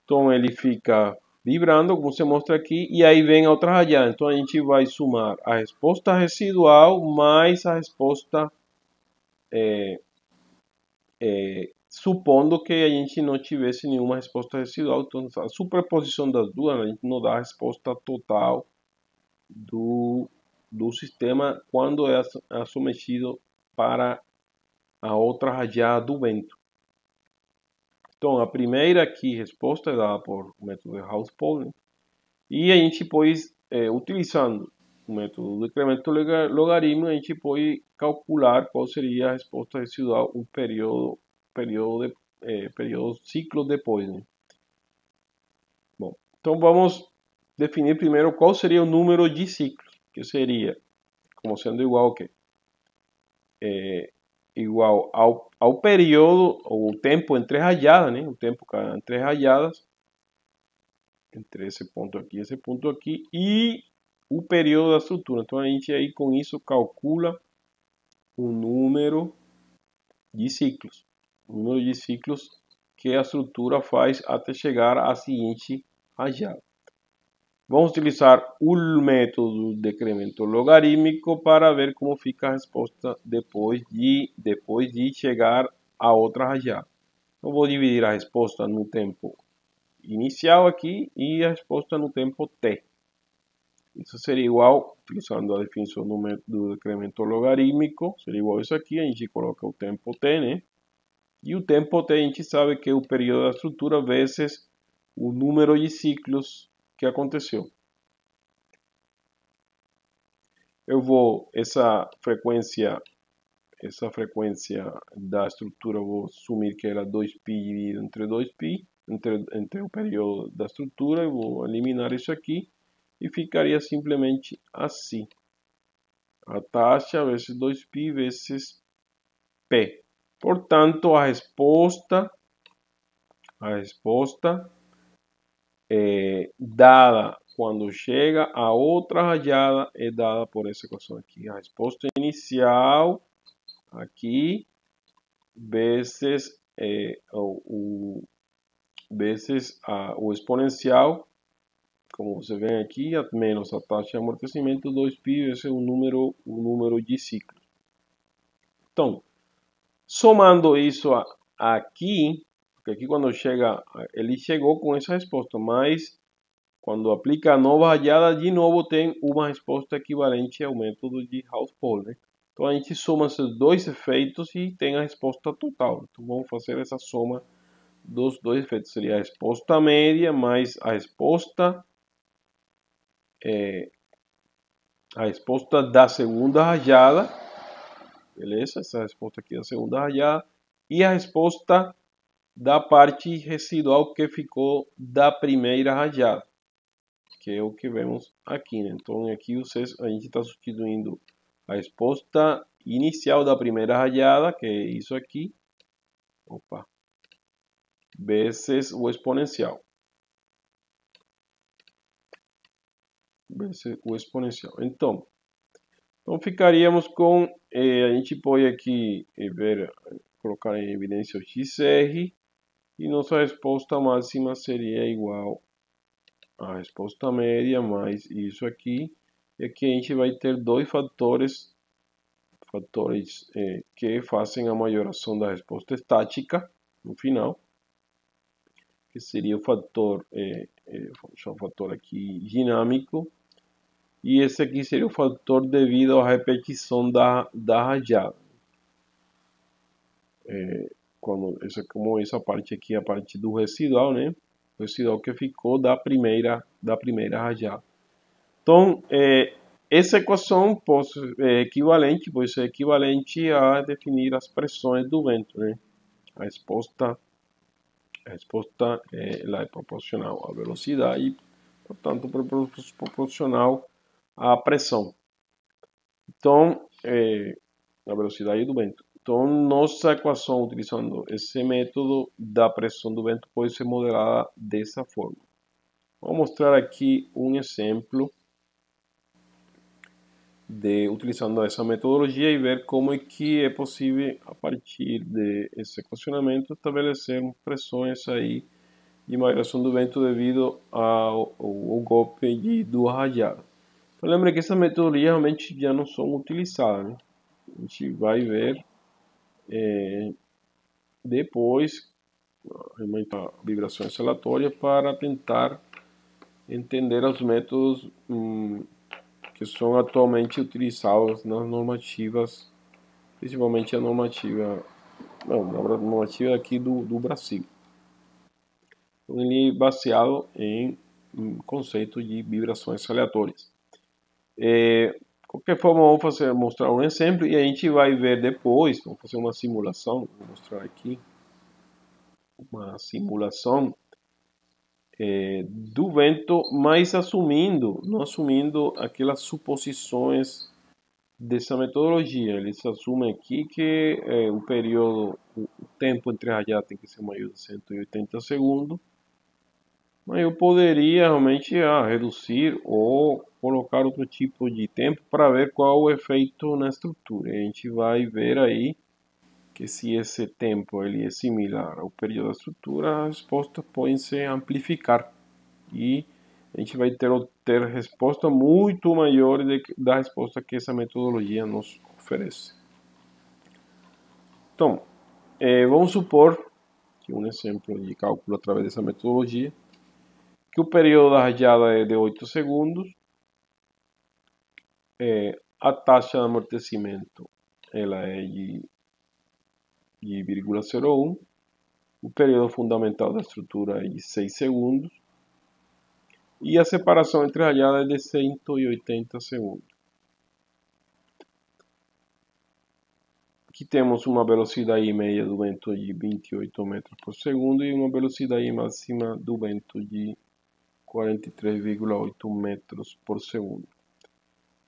Então ele fica vibrando, como se mostra aqui, e aí vem a outra rajada. Então a gente vai somar a resposta residual mais a resposta supondo que a gente não tivesse nenhuma resposta residual. Então a superposição das duas, a gente não dá a resposta total do sistema quando é submetido para a outra rajada do vento. Então, a primeira aqui resposta é dada por o método de Hauspoll, né? E a gente pode, utilizando o método do decremento logaritmo, a gente pode calcular qual seria a resposta residual um período ciclo depois, né? Bom, então vamos definir primeiro qual seria o número de ciclos, que seria como sendo igual ao quê? Igual ao período, ou o tempo entre rajadas, né? O tempo entre rajadas, entre esse ponto aqui, e o período da estrutura. Então a gente aí com isso calcula o número de ciclos. O número de ciclos que a estrutura faz até chegar à seguinte rajada. Vamos utilizar o método de decremento logarítmico para ver como fica a resposta depois de chegar a outra rajada. Eu vou dividir a resposta no tempo inicial aqui e a resposta no tempo t. Isso seria igual, utilizando a definição do método de decremento logarítmico, seria igual a isso aqui, a gente coloca o tempo t, né? E o tempo t a gente sabe que é o período da estrutura vezes o número de ciclos que aconteceu. Eu vou, essa frequência da estrutura, eu vou assumir que era 2π dividido entre 2π, entre o período da estrutura, eu vou eliminar isso aqui e ficaria simplesmente assim. A taxa vezes 2π vezes P. Portanto, a resposta dada quando chega a outra rajada é dada por essa equação aqui. A resposta inicial aqui vezes o exponencial, como você vê aqui, menos a taxa de amortecimento 2π vezes o número de ciclos. Então, somando isso aqui, porque aqui quando chega, ele chegou com essa resposta, mas quando aplica a nova rajada, de novo tem uma resposta equivalente ao método de Hauspoll, né? Então a gente soma esses dois efeitos e tem a resposta total. Então vamos fazer essa soma dos dois efeitos. Seria a resposta média mais a resposta da segunda rajada. Beleza? Essa resposta aqui é a segunda rajada. E a resposta da parte residual que ficou da primeira rajada, que é o que vemos aqui, né? Então aqui a gente está substituindo a resposta inicial da primeira rajada, que é isso aqui, vezes o exponencial. Então ficaríamos com, a gente pode aqui colocar em evidência o XR, e nossa resposta máxima seria igual à resposta média mais isso aqui. E aqui a gente vai ter dois fatores que fazem a majoração da resposta estática no final, que seria o fator, o fator aqui dinâmico, e esse aqui seria o fator devido à repetição da rajada. Como essa parte aqui é a parte do residual, né? O residual que ficou da primeira rajada. Então, Essa equação pode ser equivalente a definir as pressões do vento, né? A resposta ela é proporcional à velocidade e, portanto, proporcional à pressão. Então, a velocidade do vento. Então, nossa equação utilizando esse método da pressão do vento pode ser modelada dessa forma. Vou mostrar aqui um exemplo utilizando essa metodologia e ver como é que é possível, a partir desse equacionamento, estabelecer pressões aí de migração do vento devido ao golpe de duas rajadas. Então, lembre que essa metodologia realmente já não são utilizadas, né? A gente vai ver depois aumentar vibrações aleatórias para tentar entender os métodos que são atualmente utilizados nas normativas, principalmente a normativa, não, a normativa aqui do Brasil. Então, ele é baseado em conceito de vibrações aleatórias. De qualquer forma, vamos mostrar um exemplo e a gente vai ver depois, vamos fazer uma simulação, vou mostrar aqui uma simulação do vento, mas não assumindo aquelas suposições dessa metodologia. Eles assumem aqui que o tempo entre rajadas tem que ser maior de 180 segundos, mas eu poderia realmente reduzir ou colocar outro tipo de tempo para ver qual o efeito na estrutura. A gente vai ver aí que se esse tempo ele é similar ao período da estrutura, as respostas podem se amplificar e a gente vai ter resposta muito maior da resposta que essa metodologia nos oferece. Então, vamos supor que um exemplo de cálculo através dessa metodologia, que o período da rajada é de 8 segundos, a taxa de amortecimento ela é de 0,01, o período fundamental da estrutura é de 6 segundos e a separação entre rajadas é de 180 segundos. Aqui temos uma velocidade média do vento de 28 metros por segundo e uma velocidade máxima do vento de 43,8 metros por segundo.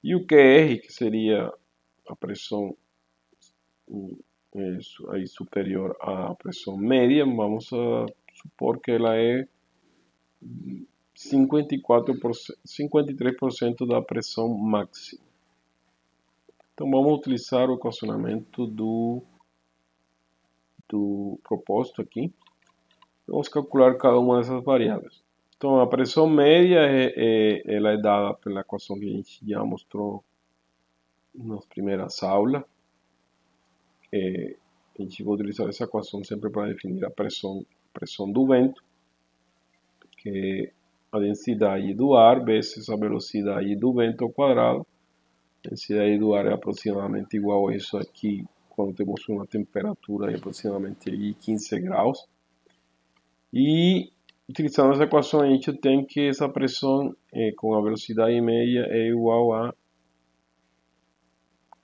E o QR, que seria a pressão aí superior à pressão média, vamos a supor que ela é 53% da pressão máxima. Então vamos utilizar o equacionamento do proposto aqui. Vamos calcular cada uma dessas variáveis. Então a pressão média ela é dada pela equação que a gente já mostrou nas primeiras aulas. A gente vai utilizar essa equação sempre para definir a pressão do vento, que é a densidade do ar vezes a velocidade do vento ao quadrado. A densidade do ar é aproximadamente igual a isso aqui quando temos uma temperatura de aproximadamente 15 graus. E utilizando essa equação a gente tem que essa pressão com a velocidade média é igual a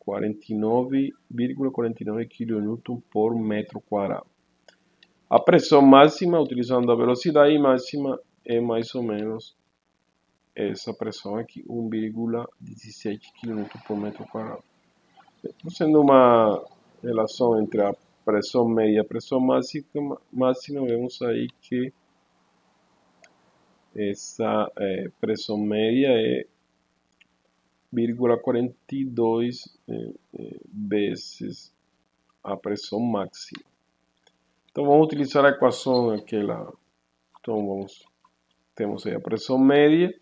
49,49 kN por metro quadrado. A pressão máxima, utilizando a velocidade máxima, é mais ou menos essa pressão aqui, 1,17 kN por metro quadrado. Sendo uma relação entre a pressão média e a pressão máxima, vemos aí que essa pressão média é 0,42 vezes a pressão máxima. Então vamos utilizar a equação aquela. Então temos aí a pressão média,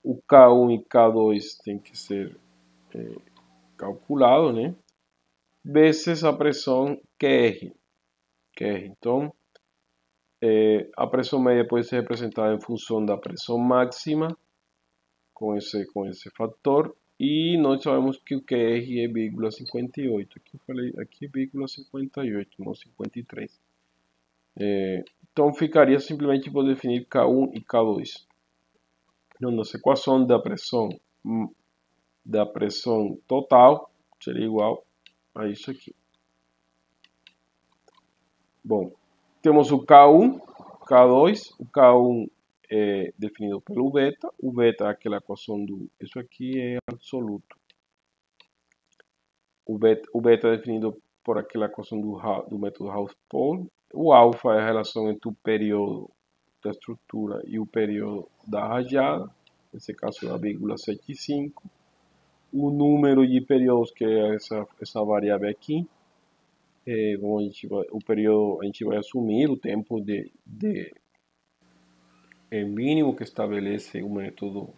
o K1 e K2 tem que ser calculado, né? Vezes a pressão QR. Então a pressão média pode ser representada em função da pressão máxima com esse fator. E nós sabemos que o QR é 0,58. Aqui eu falei, aqui é 0,58, não 53. Então ficaria simplesmente por definir K1 e K2. Então, nossa equação da pressão da pressão total seria igual a isso aqui. Bom, temos o K1, K2, o K1 é definido pelo beta, o beta é aquela equação do, isso aqui é absoluto. O beta é definido por aquela equação do método Hausdorff. O alfa é a relação entre o período da estrutura e o período da rajada, nesse caso é a 0,75. O número de períodos, que é essa variável aqui, bom, o período, a gente vai assumir o tempo mínimo que estabelece o método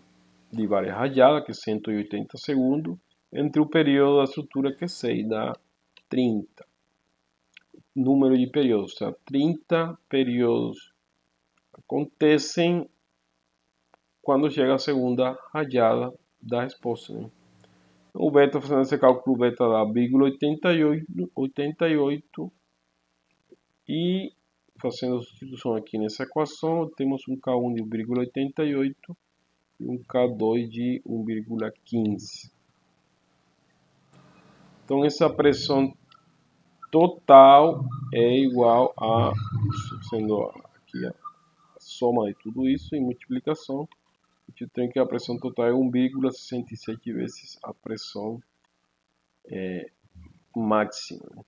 de várias rajadas, que é 180 segundos, entre o período da estrutura, que é 6, dá 30. Número de períodos, ou seja, 30 períodos acontecem quando chega a segunda rajada da resposta, né? O beta, fazendo esse cálculo, o beta dá 0,88 e fazendo a substituição aqui nessa equação, temos um K1 de 1,88 e um K2 de 1,15. Então essa pressão total é igual a, sendo aqui a soma de tudo isso em multiplicação, a gente tem que a pressão total é 1,67 vezes a pressão máxima.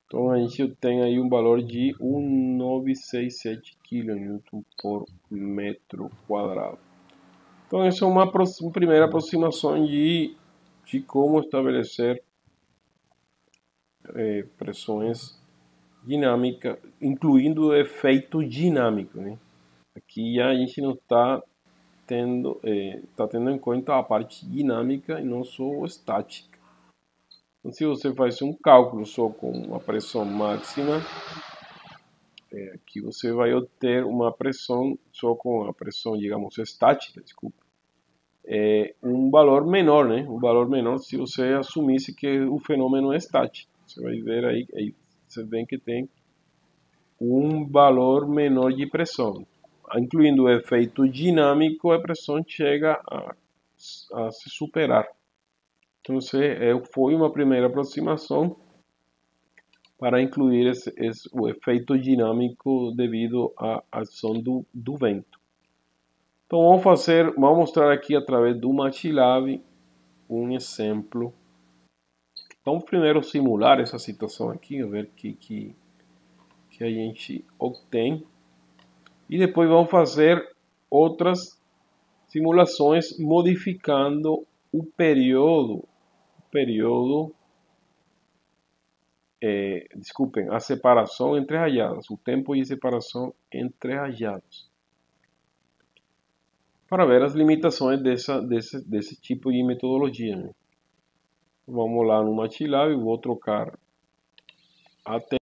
Então a gente tem aí um valor de 1967 kN por metro quadrado. Então essa é uma primeira aproximação de como estabelecer pressões dinâmicas, incluindo o efeito dinâmico, né? Aqui a gente não está tendo em conta a parte dinâmica e não só estática. Então, se você faz um cálculo só com a pressão máxima, aqui você vai obter uma pressão só com a pressão, digamos, estática, desculpa, um valor menor, né? Um valor menor se você assumisse que o fenômeno é estático. Você vai ver aí você vê que tem um valor menor de pressão. Incluindo o efeito dinâmico, a pressão chega a se superar. Então, foi uma primeira aproximação para incluir o efeito dinâmico devido à ação do vento. Então, vamos mostrar aqui através do MATLAB um exemplo. Vamos primeiro simular essa situação aqui, ver o que a gente obtém. E depois vamos fazer outras simulações modificando o período, desculpem, a separação entre rajadas, o tempo de separação entre rajadas, para ver as limitações desse tipo de metodologia, né? Vamos lá no MATLAB, vou trocar a tela.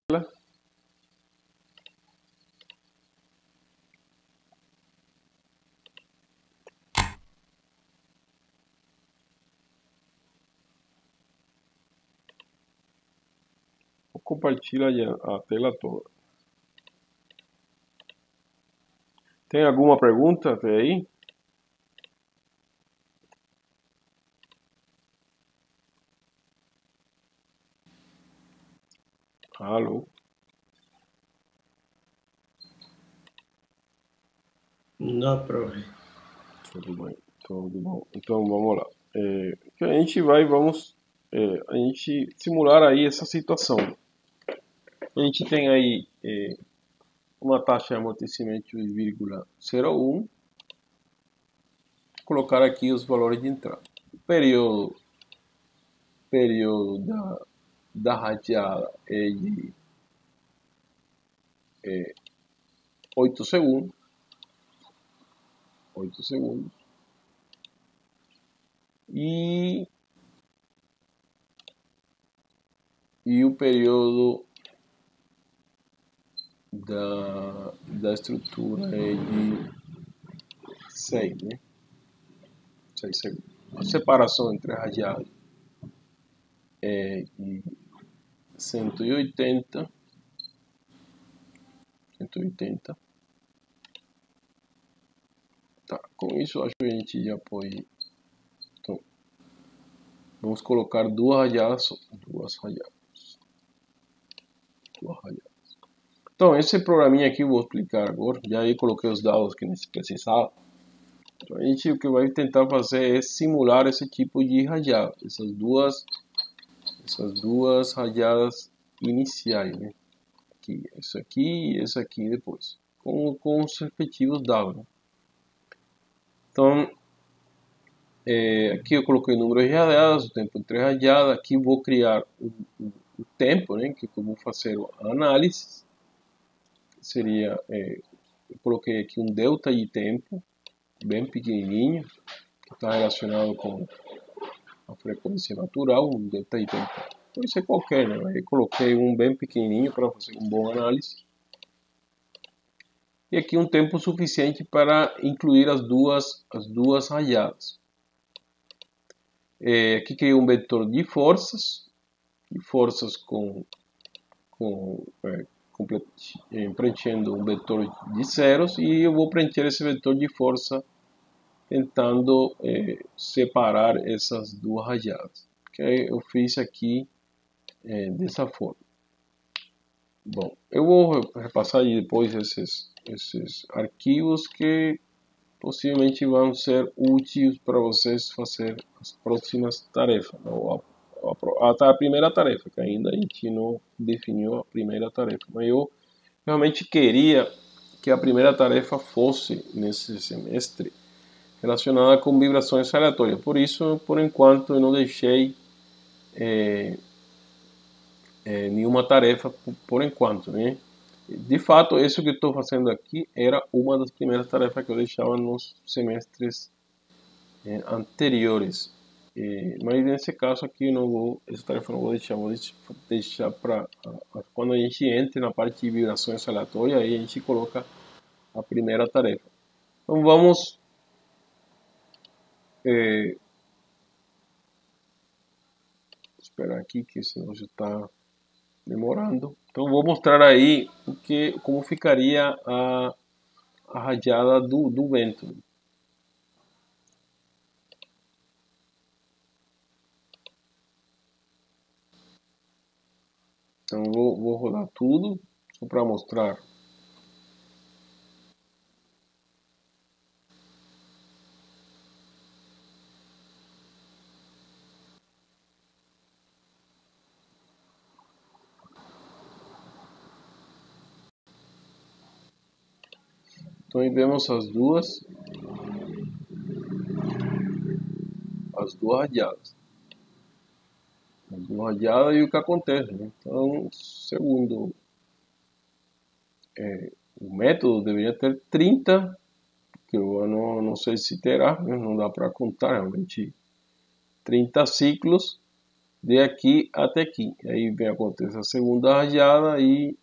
Vou compartilhar a tela toda. Tem alguma pergunta até aí? Alô? Não, profe. Tudo bem, tudo bom. Então vamos lá. A gente vai, a gente simular aí essa situação. A gente tem aí uma taxa de amortecimento de 0,01. Colocar aqui os valores de entrada. O período da radiada é de 8 segundos. 8 segundos. E o período da estrutura é de 6, né? 6 segundos. A separação entre a radiada é de 180. Tá, com isso acho que a gente já pode. Então, Vamos colocar duas rajadas. Então, esse programinha aqui eu vou explicar agora. Já aí coloquei os dados que precisava. Então, a gente o que vai tentar fazer é simular esse tipo de rajada. Essas duas rajadas iniciais, né? Aqui, isso aqui e esse aqui depois. Com os respectivos dados, né? Então, aqui eu coloquei o número de rajadas, o tempo entre rajadas. Aqui vou criar o tempo, né? Que eu vou fazer a análise. Seria, eu coloquei aqui um delta de tempo, bem pequenininho, que está relacionado com a frequência natural, um delta de tempo. Pode ser qualquer, né? Aí coloquei um bem pequenininho para fazer uma boa análise. E aqui um tempo suficiente para incluir as duas rajadas. Aqui criei um vetor de forças preenchendo um vetor de zeros, e eu vou preencher esse vetor de força tentando separar essas duas rajadas. Okay? Eu fiz aqui dessa forma. Bom, eu vou repassar depois esses arquivos que possivelmente vão ser úteis para vocês fazer as próximas tarefas. A primeira tarefa, que ainda a gente não definiu a primeira tarefa. Mas eu realmente queria que a primeira tarefa fosse, nesse semestre, relacionada com vibrações aleatórias. Por isso, por enquanto, eu não deixei nenhuma tarefa por enquanto, né? De fato, isso que eu estou fazendo aqui era uma das primeiras tarefas que eu deixava nos semestres anteriores. Mas nesse caso aqui, essa tarefa não vou deixar para quando a gente entre na parte de vibrações aleatórias, aí a gente coloca a primeira tarefa. Então vamos esperar aqui, que senão já está demorando. Então vou mostrar aí como ficaria a rajada do vento. Então vou rodar tudo só para mostrar. Então aí vemos as duas rajadas. As duas rajadas e o que acontece, né? Então, segundo o método, deveria ter 30, que eu não sei se terá, né? Não dá para contar realmente 30 ciclos de aqui até aqui. Aí vem acontecer a segunda rajada e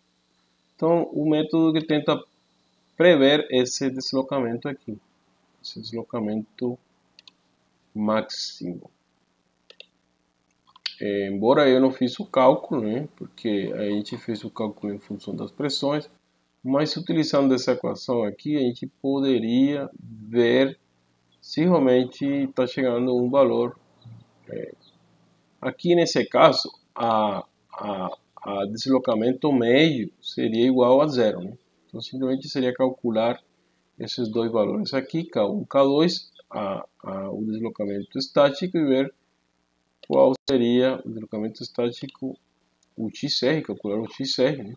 então o método que tenta prever esse deslocamento aqui, esse deslocamento máximo. Embora eu não fiz o cálculo, né, porque a gente fez o cálculo em função das pressões, mas utilizando essa equação aqui, a gente poderia ver se realmente está chegando um valor. Aqui nesse caso, a deslocamento médio seria igual a zero, né? Então simplesmente seria calcular esses dois valores aqui, K1, K2, o deslocamento estático, e ver qual seria o deslocamento estático, o XR, calcular o XR, né?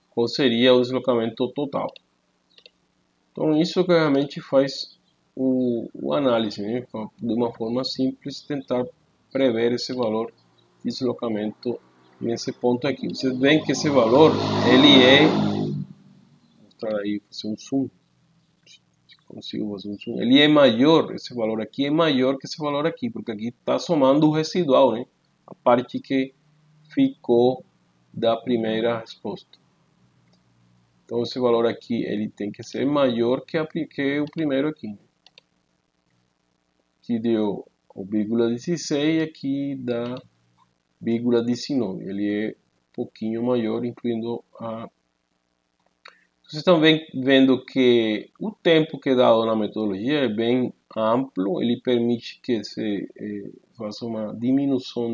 Qual seria o deslocamento total. Então isso que realmente faz o análise, né? De uma forma simples, tentar prever esse valor de deslocamento nesse ponto aqui. Vocês veem que esse valor, ele vou mostrar aí, fazer um zoom, se consigo fazer um zoom, ele é maior, esse valor aqui é maior que esse valor aqui, porque aqui está somando o residual, né? A parte que ficou da primeira resposta. Então esse valor aqui ele tem que ser maior que o primeiro aqui. Que deu o 0,16 e aqui dá 0,19. Ele é um pouquinho maior, incluindo Vocês estão vendo que o tempo que é dado na metodologia é bem amplo, ele permite que se faça uma diminuição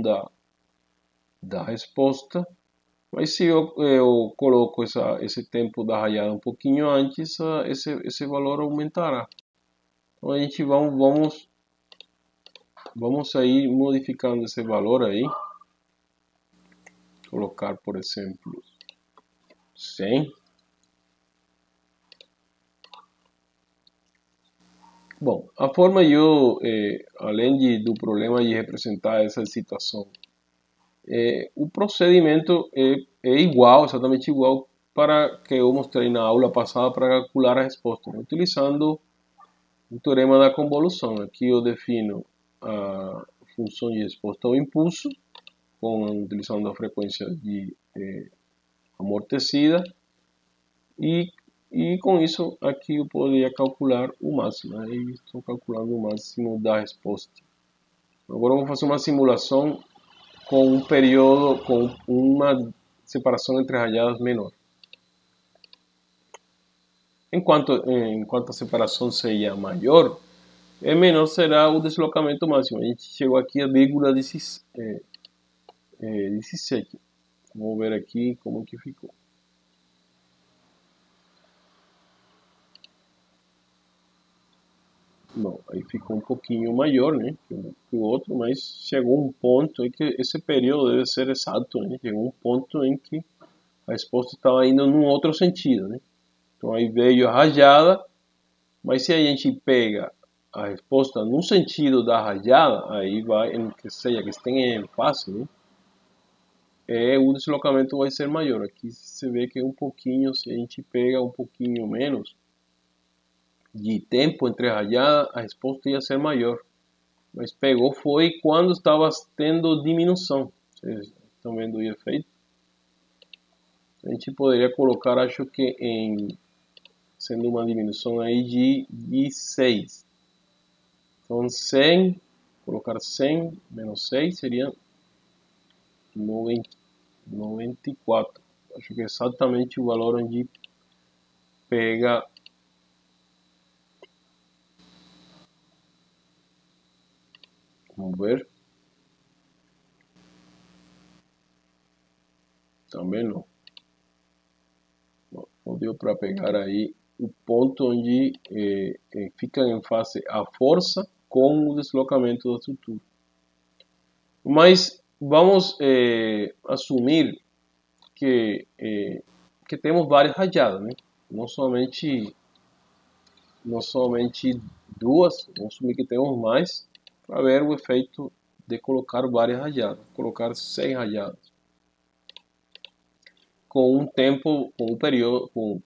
da resposta, mas se eu coloco esse tempo da raiada um pouquinho antes, esse valor aumentará. Então a gente vamos aí modificando esse valor aí, colocar por exemplo 100. Bom, a forma além do problema de representar essa situação, o procedimento é igual, exatamente igual para que eu mostrei na aula passada para calcular a resposta, né? Utilizando o teorema da convolução. Aqui eu defino a função de resposta ao impulso, utilizando a frequência de amortecida, e com isso aqui eu poderia calcular o máximo. Aí estou calculando o máximo da resposta. Agora eu vou fazer uma simulação com um período, com uma separação entre rajadas menor. Enquanto a separação seja maior, menor será o deslocamento máximo. A gente chegou aqui a 0,17. Vamos ver aqui como que ficou. Bom, aí ficou um pouquinho maior, né, que o outro, mas chegou um ponto em que esse período deve ser exato, né? Chegou um ponto em que a resposta estava indo num outro sentido, né? Então aí veio a rajada, mas se a gente pega a resposta no sentido da rajada, aí vai, que tenha ênfase, né? O deslocamento vai ser maior. Aqui você vê que um pouquinho, se a gente pega um pouquinho menos de tempo entre rajada, a resposta ia ser maior. Mas pegou foi quando estava tendo diminuição. Vocês estão vendo o efeito? A gente poderia colocar, acho que sendo uma diminuição aí de 6. Então 100, colocar 100 menos 6 seria 94. Acho que é exatamente o valor onde pega. Vamos ver. Também não. Não deu para pegar aí o ponto onde fica em face a força com o deslocamento da estrutura. Mas vamos assumir que temos várias rajadas, né? Não somente duas, vamos assumir que temos mais, para ver o efeito de colocar várias rajadas, colocar 100 rajadas. Com um tempo, com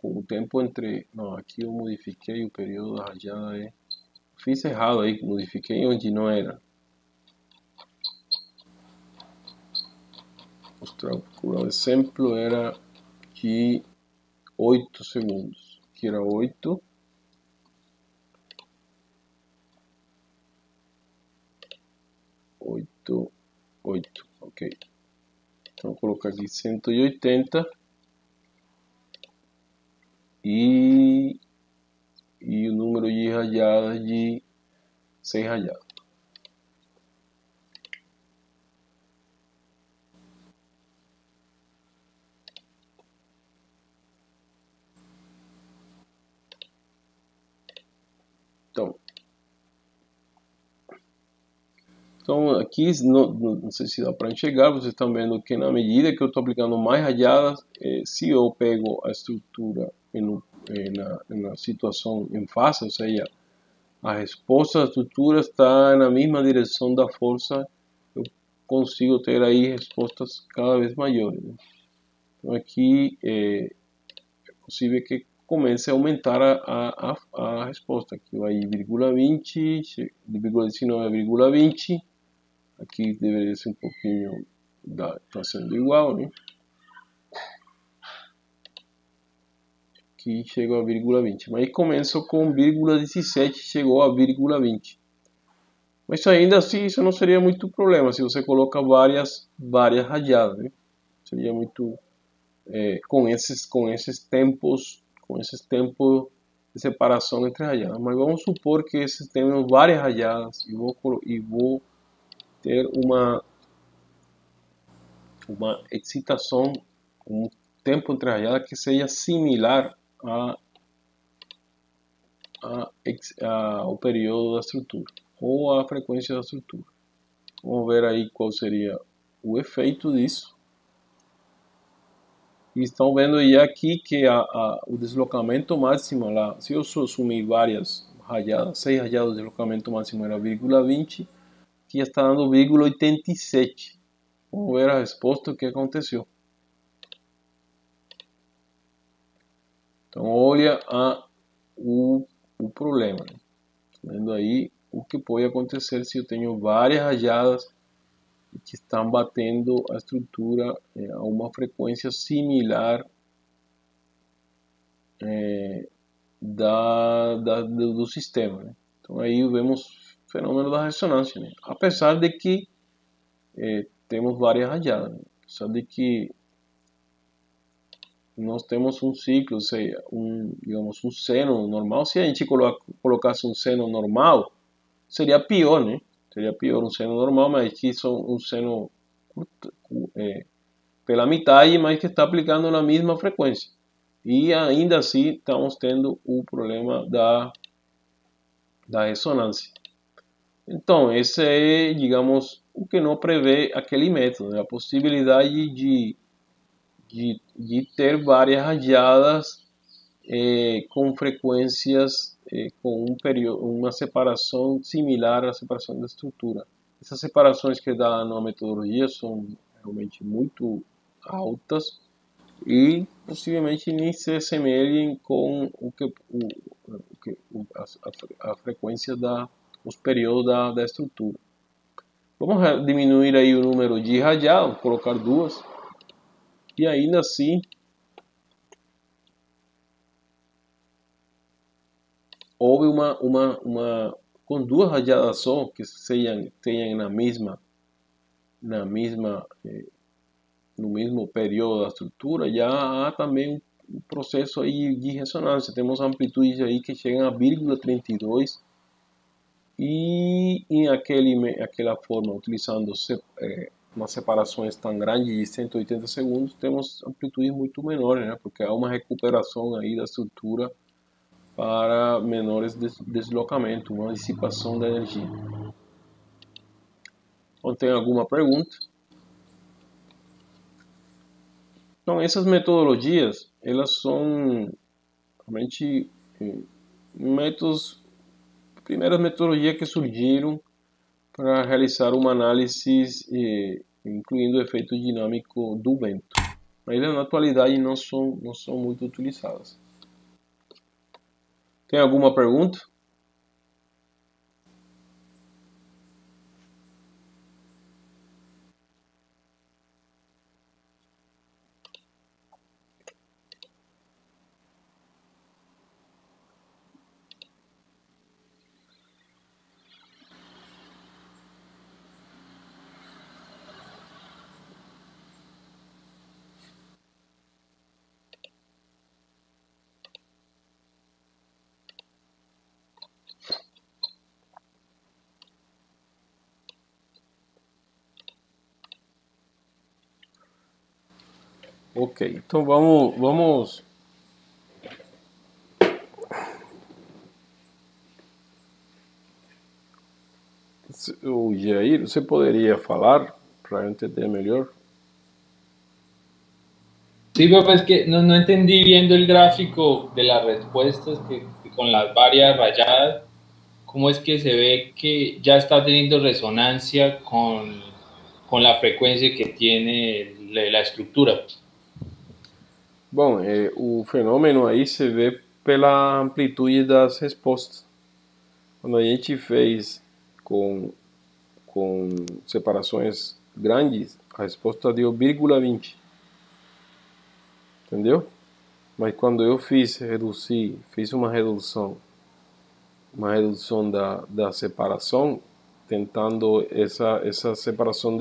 o tempo entre... Não, aqui eu modifiquei o período da rajada. Fiz errado aí, modifiquei onde não era. O exemplo era de 8 segundos. Aqui era 8. Ok. Então vou colocar aqui 180 e o número de rajadas de 6 rajadas. Então aqui, não sei se dá para enxergar, vocês estão vendo que na medida que eu estou aplicando mais rajadas, se eu pego a estrutura na situação em face, ou seja, a resposta da estrutura está na mesma direção da força, eu consigo ter aí respostas cada vez maiores, né? Então aqui é possível que comece a aumentar a resposta. Aqui vai 0,20, de 0,19 a 0,20. Aqui deveria ser um pouquinho, está sendo igual, né? Aqui chegou a 0,20, mas começou com 0,17, chegou a 0,20. Mas ainda assim, isso não seria muito problema, se você coloca várias rajadas, né? Seria muito, com esses tempos com esses tempos de separação entre rajadas. Mas vamos supor que esses tenham várias rajadas e vou ter uma excitação, um tempo entre rajadas que seja similar ao período da estrutura ou à frequência da estrutura. Vamos ver aí qual seria o efeito disso. E estão vendo aí aqui que o deslocamento máximo lá, se eu assumir várias rajadas, 6 rajadas, o deslocamento máximo era 0,20, aqui está dando 0,87. Vamos ver a resposta que aconteceu. Então olha o problema, né? Vendo aí o que pode acontecer se eu tenho várias rajadas que estão batendo a estrutura a uma frequência similar do sistema, né? Então aí vemos o fenômeno da ressonância, né? Apesar de que temos várias rajadas, né? Apesar de que nós temos um ciclo, ou seja, digamos, um seno normal. Se a gente colocasse um seno normal, seria pior, né? Seria pior um seno normal, mas aqui são um seno pela metade, mas que está aplicando na mesma frequência. E ainda assim estamos tendo o problema da ressonância. Então, esse é, digamos, o que não prevê aquele método, né? A possibilidade de ter várias rajadas com frequências com uma separação similar à separação da estrutura. Essas separações que dá na metodologia são realmente muito altas e possivelmente nem se assemelhem com a frequência os períodos da estrutura. Vamos diminuir aí o número de rajadas, colocar 2. E ainda assim, houve com 2 rajadas só, que tenham no mesmo período da estrutura, já há também um processo aí de ressonância. Temos amplitudes aí que chegam a 0,32 e em aquela forma, utilizando umas separações tão grandes de 180 segundos, temos amplitudes muito menores, né? Porque há uma recuperação aí da estrutura para menores deslocamentos, uma dissipação da energia. Então, tem alguma pergunta? Então, essas metodologias, elas são realmente primeiras metodologias que surgiram para realizar uma análise incluindo o efeito dinâmico do vento. Mas na atualidade não são muito utilizadas. Tem alguma pergunta? Ok, então vamos o Jair, você poderia falar para eu entender melhor? Sí, pero es que no entendí viendo el gráfico de las respuestas que con las varias rayadas, cómo es que se ve que ya está teniendo resonancia con la frecuencia que tiene la estructura. Bom, o fenômeno aí se vê pela amplitude das respostas. Quando a gente fez com separações grandes, a resposta deu 0,20. Entendeu? Mas quando eu fiz uma redução da separação, tentando essa separação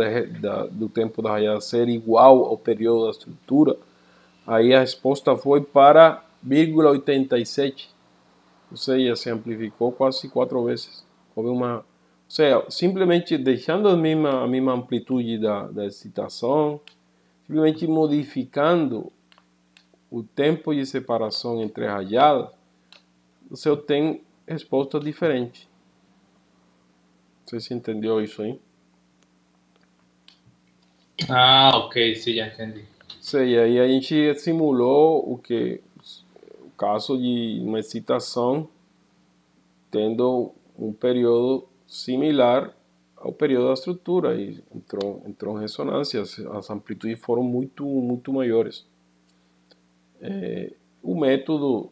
do tempo da rajada ser igual ao período da estrutura, aí a resposta foi para 0,87, ou seja, se amplificou quase 4 vezes. Houve uma, ou seja, simplesmente deixando a mesma amplitude da excitação, simplesmente modificando o tempo de separação entre rajadas, você obtém resposta diferente. Não sei se entendeu isso aí. Ah, ok, sim, já entendi. Sei, aí a gente simulou o caso de uma excitação tendo um período similar ao período da estrutura e entrou em ressonância, as amplitudes foram muito maiores. O método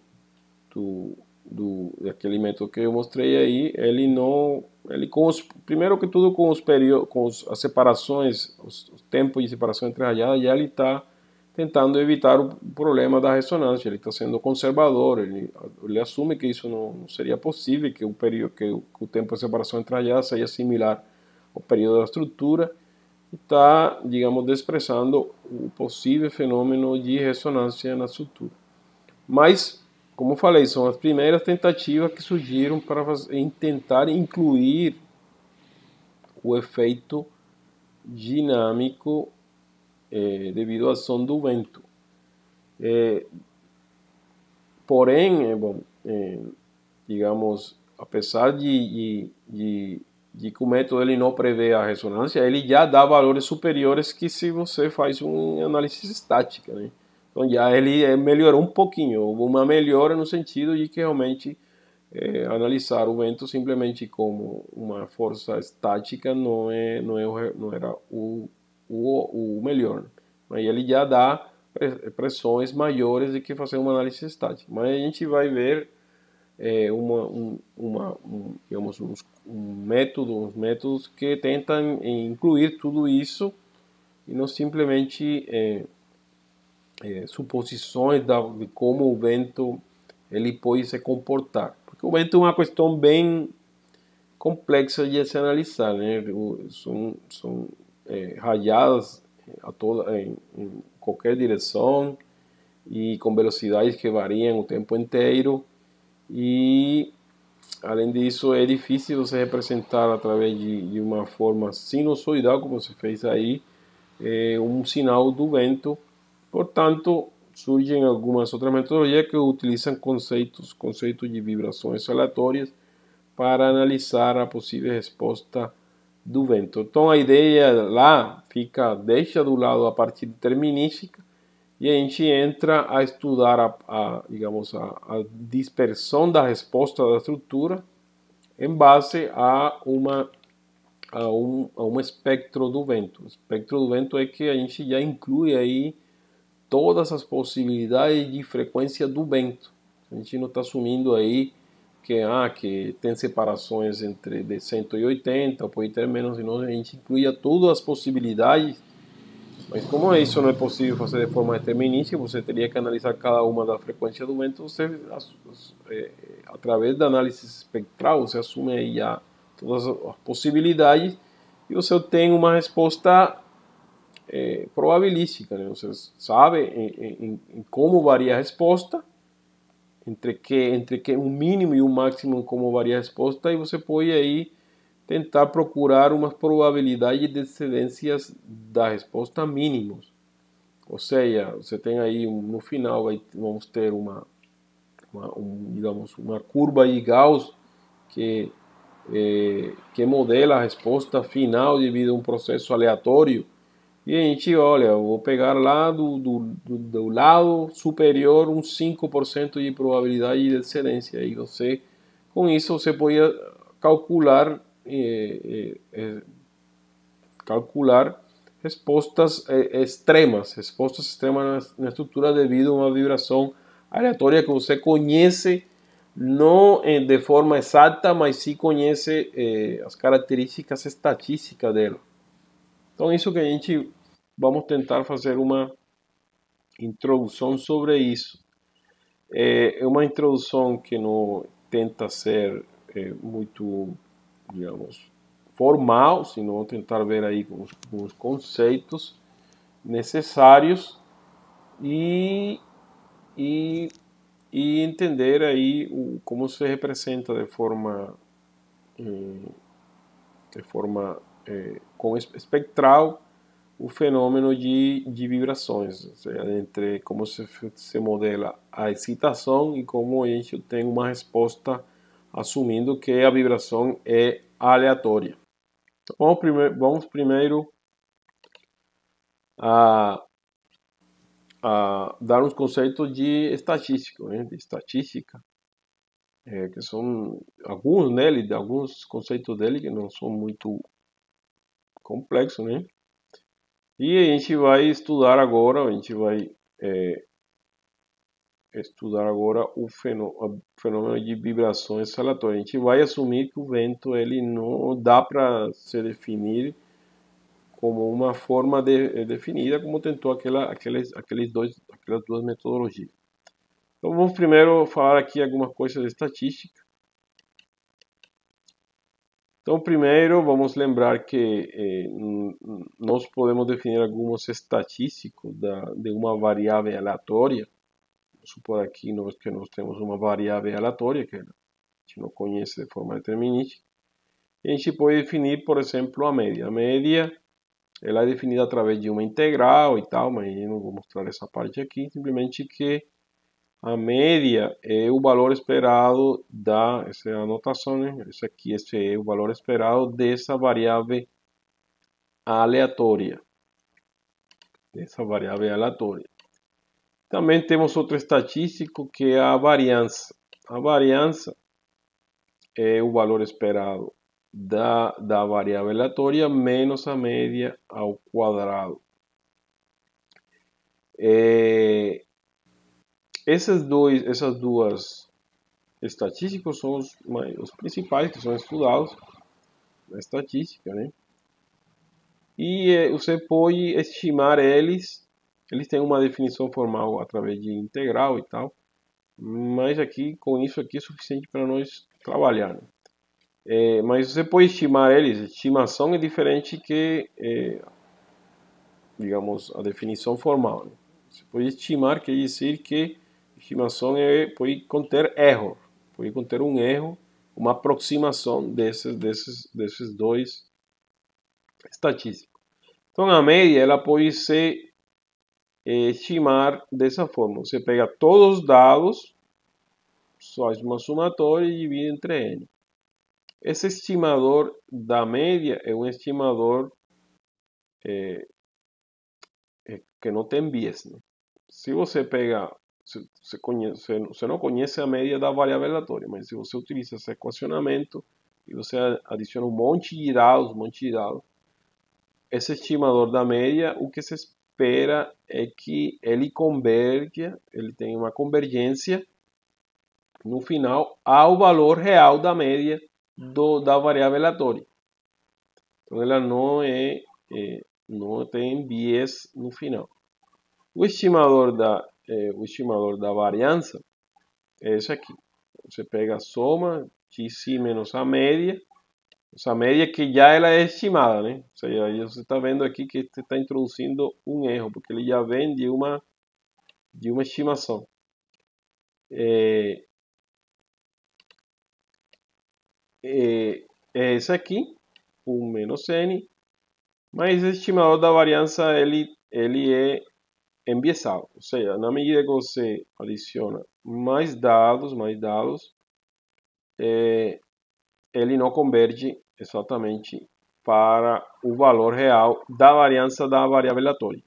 daquele método que eu mostrei aí, primeiro que tudo com as separações, os tempos de separação entre rajadas, já ele está tentando evitar o problema da ressonância, ele está sendo conservador, ele assume que isso não seria possível, que o tempo de separação entre rajadas seja similar ao período da estrutura, e está, digamos, desprezando o possível fenômeno de ressonância na estrutura. Mas, como falei, são as primeiras tentativas que surgiram para tentar incluir o efeito dinâmico devido à ação do vento. Porém, digamos, apesar de que o método ele não prevê a ressonância, ele já dá valores superiores que se você faz uma análise estática, né? Então já ele melhorou um pouquinho, houve uma melhora no sentido de que realmente analisar o vento simplesmente como uma força estática não era o melhor. Mas ele já dá pressões maiores do que fazer uma análise estática. Mas a gente vai ver digamos, uns métodos que tentam incluir tudo isso e não simplesmente suposições de como o vento ele pode se comportar. Porque o vento é uma questão bem complexa de se analisar, né? São rajadas em qualquer direção e com velocidades que variam o tempo inteiro. E, além disso, é difícil você representar através de uma forma sinusoidal, como você fez aí, um sinal do vento. Portanto, surgem algumas outras metodologias que utilizam conceitos de vibrações aleatórias para analisar a possível resposta do vento. Então, a ideia lá deixa do lado a parte determinística e a gente entra a estudar digamos, a dispersão da resposta da estrutura em base a um espectro do vento. O espectro do vento é que a gente já inclui aí todas as possibilidades de frequência do vento. A gente não está assumindo aí que tem separações de 180, pode ter menos, senão a gente inclui todas as possibilidades. Mas como isso não é possível fazer de forma determinística, você teria que analisar cada uma das frequências do vento, através da análise espectral, você assume aí já todas as possibilidades e você tem uma resposta probabilística, né? Você sabe em como varia a resposta, entre que um mínimo e um máximo como varia a resposta, e você pode aí tentar procurar uma probabilidade de excedências da resposta mínimos. Ou seja, você tem aí no final vamos ter digamos, uma curva de Gauss que modela a resposta final devido a um processo aleatório. E a gente, olha, eu vou pegar lá do lado superior um 5% de probabilidade de excedência. E com isso, você pode calcular respostas extremas na estrutura devido a uma vibração aleatória que você conhece, não de forma exata, mas sim conhece as características estatísticas dela. Então, isso que a gente vamos tentar fazer uma introdução sobre isso. É uma introdução que não tenta ser muito, digamos, formal, senão tentar ver aí com os conceitos necessários e e entender aí como se representa de forma com espectral o fenômeno de vibrações, ou seja, entre como se modela a excitação e como a gente tem uma resposta assumindo que a vibração é aleatória. Então, vamos primeiro a dar uns conceitos de estatística, né? De estatística, que são alguns conceitos dele que não são muito complexos, né? E a gente vai estudar agora, estudar agora o fenômeno de vibrações aleatórias. A gente vai assumir que o vento ele não dá para se definir como uma forma definida, como tentou aquelas duas metodologias. Então vamos primeiro falar aqui algumas coisas de estatística. Então primeiro vamos lembrar que nós podemos definir alguns estatísticos de uma variável aleatória. Vamos supor aqui que nós temos uma variável aleatória que a gente não conhece de forma determinística. E a gente pode definir, por exemplo, a média. A média ela é definida através de uma integral e tal, mas eu não vou mostrar essa parte aqui. Simplesmente que a média é o valor esperado essa é a anotação, né? Esse é o valor esperado dessa variável aleatória. Também temos outro estatístico que é a variância. A variância é o valor esperado da variável aleatória menos a média ao quadrado. Essas duas estatísticas são os principais que são estudados na estatística, né? E você pode estimar eles têm uma definição formal através de integral e tal, mas aqui com isso aqui é suficiente para nós trabalhar, né? Mas você pode estimar eles, estimação é diferente que, digamos, a definição formal, né? Você pode estimar, quer dizer que estimação pode conter erro, pode conter um erro, uma aproximação desses dois estatísticos. Então a média ela pode ser estimar dessa forma. Você pega todos os dados, faz uma somatória e divide entre n. Esse estimador da média é um estimador que não tem viés, né? Se você pega, você não conhece a média da variável aleatória, mas se você utiliza esse equacionamento e você adiciona um monte de dados, esse estimador da média, o que se espera é que ele tem uma convergência no final ao valor real da média da variável aleatória. Então ela não tem viés no final. O estimador da variância é esse aqui. Você pega a soma de si menos a média. Essa média que já ela é estimada, né? Ou seja, aí você está vendo aqui que você está introduzindo um erro, porque ele já vem de uma estimação. É esse aqui, 1 menos n, mas o estimador da variância ele é enviesado, ou seja, na medida que você adiciona mais dados, ele não converge exatamente para o valor real da variância da variável aleatória.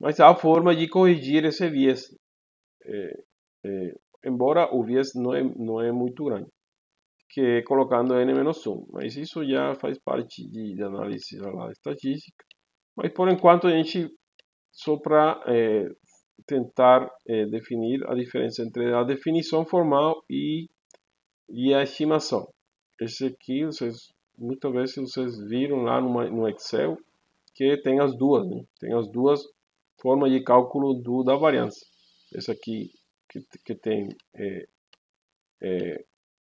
Mas há forma de corrigir esse viés, embora o viés não é muito grande, que é colocando n-1, mas isso já faz parte de análise da estatística. Mas por enquanto a gente só para tentar definir a diferença entre a definição formal e a estimação. Esse aqui, muitas vezes vocês viram lá no Excel que tem as duas, né? Tem as duas formas de cálculo da variância. Esse aqui que tem,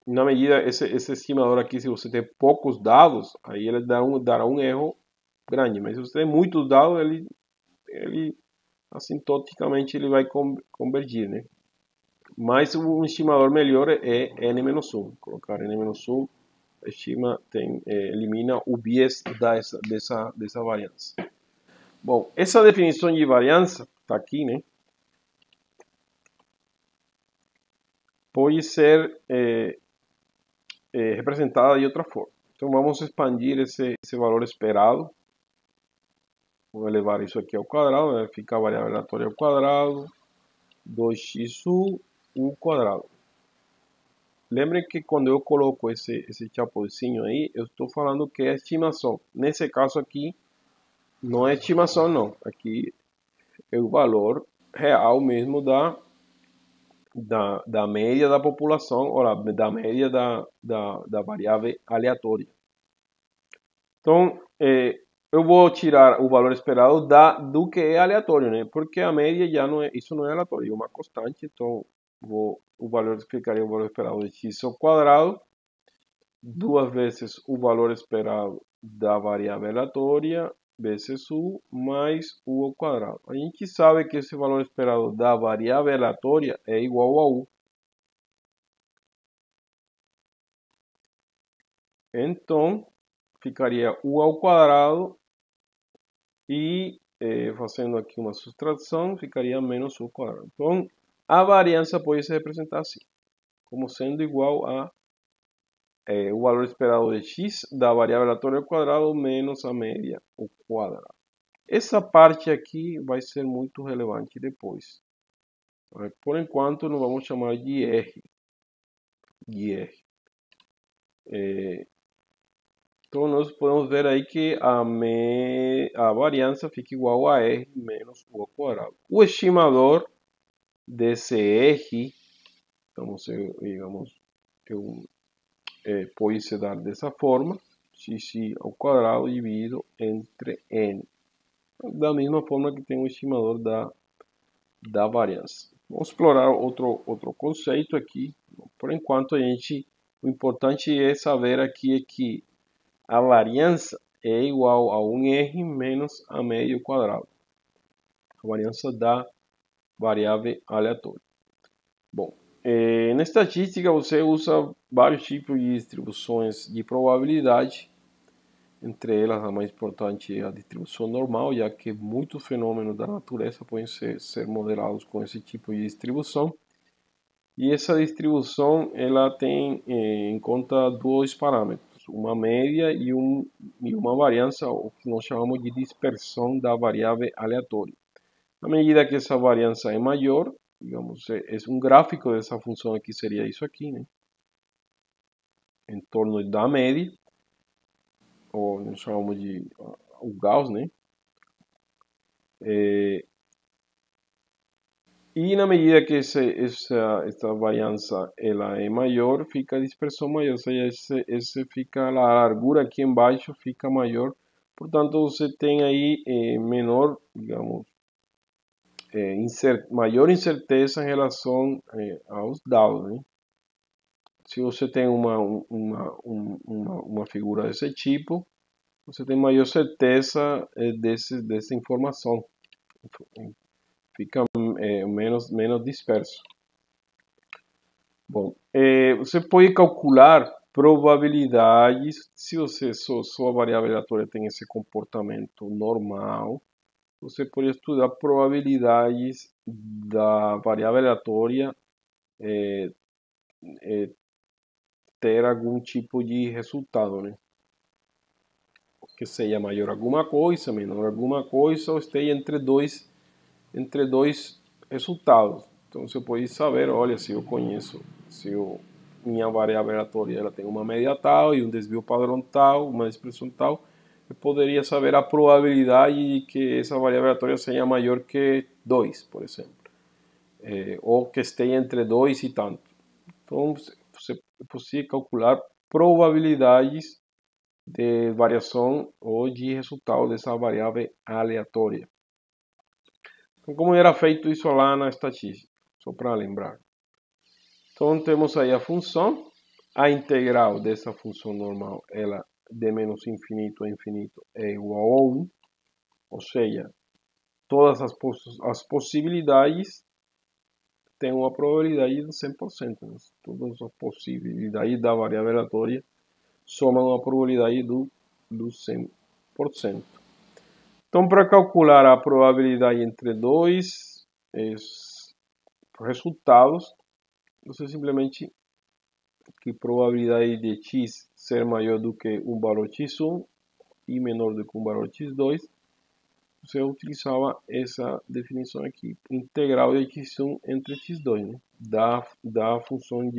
na medida, esse estimador aqui, se você tem poucos dados, aí ele dará um erro grande, mas se você tem muitos dados, ele assintoticamente ele vai convergir, né? Mas um estimador melhor é n-1. Colocar n-1 estima elimina o viés dessa variância. Bom, essa definição de variância está aqui, né? Pode ser representada de outra forma. Então vamos expandir esse valor esperado. Vou elevar isso aqui ao quadrado, né? Fica a variável aleatória ao quadrado, 2xu, u quadrado. Lembrem que quando eu coloco esse chapuzinho aí, eu estou falando que é estimação. Nesse caso aqui, não é estimação não. Aqui é o valor real mesmo da média da população, ou da média da variável aleatória. Então, eu vou tirar o valor esperado do que é aleatório, né? Porque a média já não é, isso não é aleatório, é uma constante. Então, ficaria o valor esperado de x ao quadrado, 2 vezes o valor esperado da variável aleatória, vezes u, mais u ao quadrado. A gente sabe que esse valor esperado da variável aleatória é igual a u. Então, ficaria u ao quadrado e, fazendo aqui uma subtração, ficaria menos u ao quadrado. Então, a variância pode se representar assim, como sendo igual a o valor esperado de x da variável aleatória ao quadrado menos a média ao quadrado. Essa parte aqui vai ser muito relevante depois. Por enquanto, nós vamos chamar de R. Então, nós podemos ver aí que a variância fica igual a R menos U ao quadrado. O estimador desse R, então, digamos, pode se dar dessa forma, x ao quadrado dividido entre n. Da mesma forma que tem o estimador da variância. Vamos explorar outro conceito aqui. Por enquanto, o importante é saber aqui é que a variância é igual a 1R menos a média ao quadrado. A variância da variável aleatória. Bom, na estatística você usa vários tipos de distribuições de probabilidade. Entre elas, a mais importante é a distribuição normal, já que muitos fenômenos da natureza podem ser modelados com esse tipo de distribuição. E essa distribuição ela tem em conta dois parâmetros, uma média e uma variância, o que nós chamamos de dispersão da variável aleatória. À medida que essa variância é maior, digamos, um gráfico dessa função aqui seria isso aqui, né? Em torno da média, ou nós chamamos de o Gauss, né? E na medida que essa variância ela é maior, fica a dispersão maior, ou seja, fica a largura aqui embaixo fica maior, portanto você tem aí menor, digamos, maior incerteza em relação aos dados, né? Se você tem uma figura desse tipo, você tem maior certeza dessa informação. Fica menos disperso. Bom, você pode calcular probabilidades se sua variável aleatória tem esse comportamento normal. Você pode estudar probabilidades da variável aleatória ter algum tipo de resultado, né? Que seja maior alguma coisa, menor alguma coisa, ou esteja entre dois resultados. Então você pode saber, olha, se eu conheço, minha variável aleatória ela tem uma média tal e um desvio padrão tal, uma expressão tal, eu poderia saber a probabilidade de que essa variável aleatória seja maior que 2, por exemplo, ou que esteja entre 2 e tanto. Então você pode calcular probabilidades de variação ou de resultado dessa variável aleatória. Então, como era feito isso lá na estatística? Só para lembrar. Então, temos aí a função. A integral dessa função normal, ela de menos infinito a infinito é igual a 1. Ou seja, todas as possibilidades tem uma probabilidade de 100%. Né? Todas as possibilidades da variável aleatória somam uma probabilidade do 100%. Então, para calcular a probabilidade entre dois resultados, você simplesmente que probabilidade de x ser maior do que um valor x1 e menor do que um valor x2, você utilizava essa definição aqui, integral de x1 entre x2, né? da função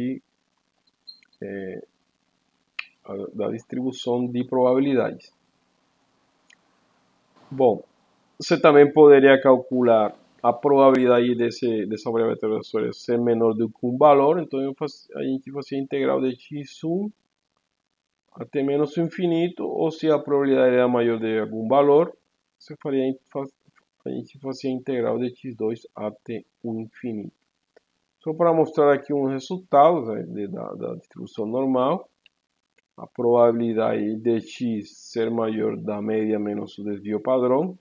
da distribuição de probabilidades. Bom, você também poderia calcular a probabilidade dessa variável aleatória ser menor do que um valor, então a gente fazia integral de x1 até menos infinito, ou se a probabilidade era maior de algum valor, a gente fazia integral de x2 até o infinito. Só para mostrar aqui um resultado, né, da distribuição normal, a probabilidade de x ser maior da média menos o desvio padrão,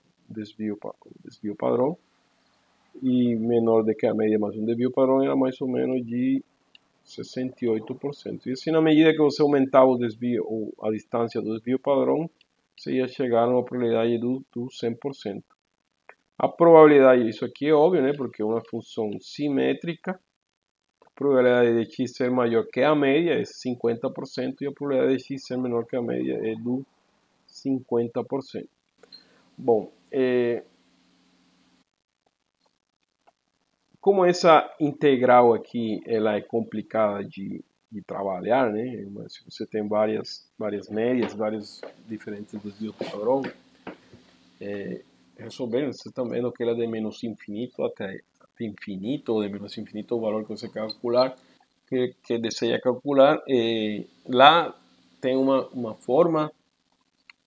e menor do que a média mais um desvio padrão era mais ou menos de 68%. E assim, na medida que você aumentava o desvio, ou a distância do desvio padrão, você ia chegar a uma probabilidade do 100%. A probabilidade, isso aqui é óbvio, né, porque é uma função simétrica. A probabilidade de x ser maior que a média é 50% e a probabilidade de x ser menor que a média é do 50%. Bom, como essa integral aqui ela é complicada de trabalhar, né? Mas se você tem várias médias, vários diferentes desvios padrão, resolvendo, você está vendo que ela é de menos infinito até infinito, ou de menos infinito o valor que você calcular, que deseja calcular. Lá tem uma forma,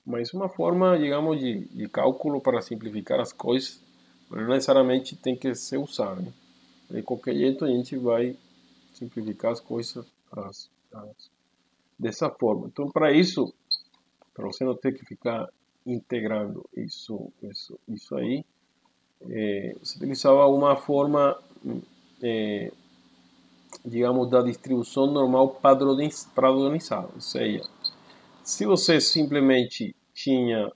mas uma forma, digamos, de cálculo para simplificar as coisas, mas não necessariamente tem que ser usada, né? De qualquer jeito, a gente vai simplificar as coisas dessa forma. Então, para isso, para você não ter que ficar integrando isso aí, você utilizava uma forma, digamos, da distribuição normal padronizada. Ou seja, se você simplesmente tinha,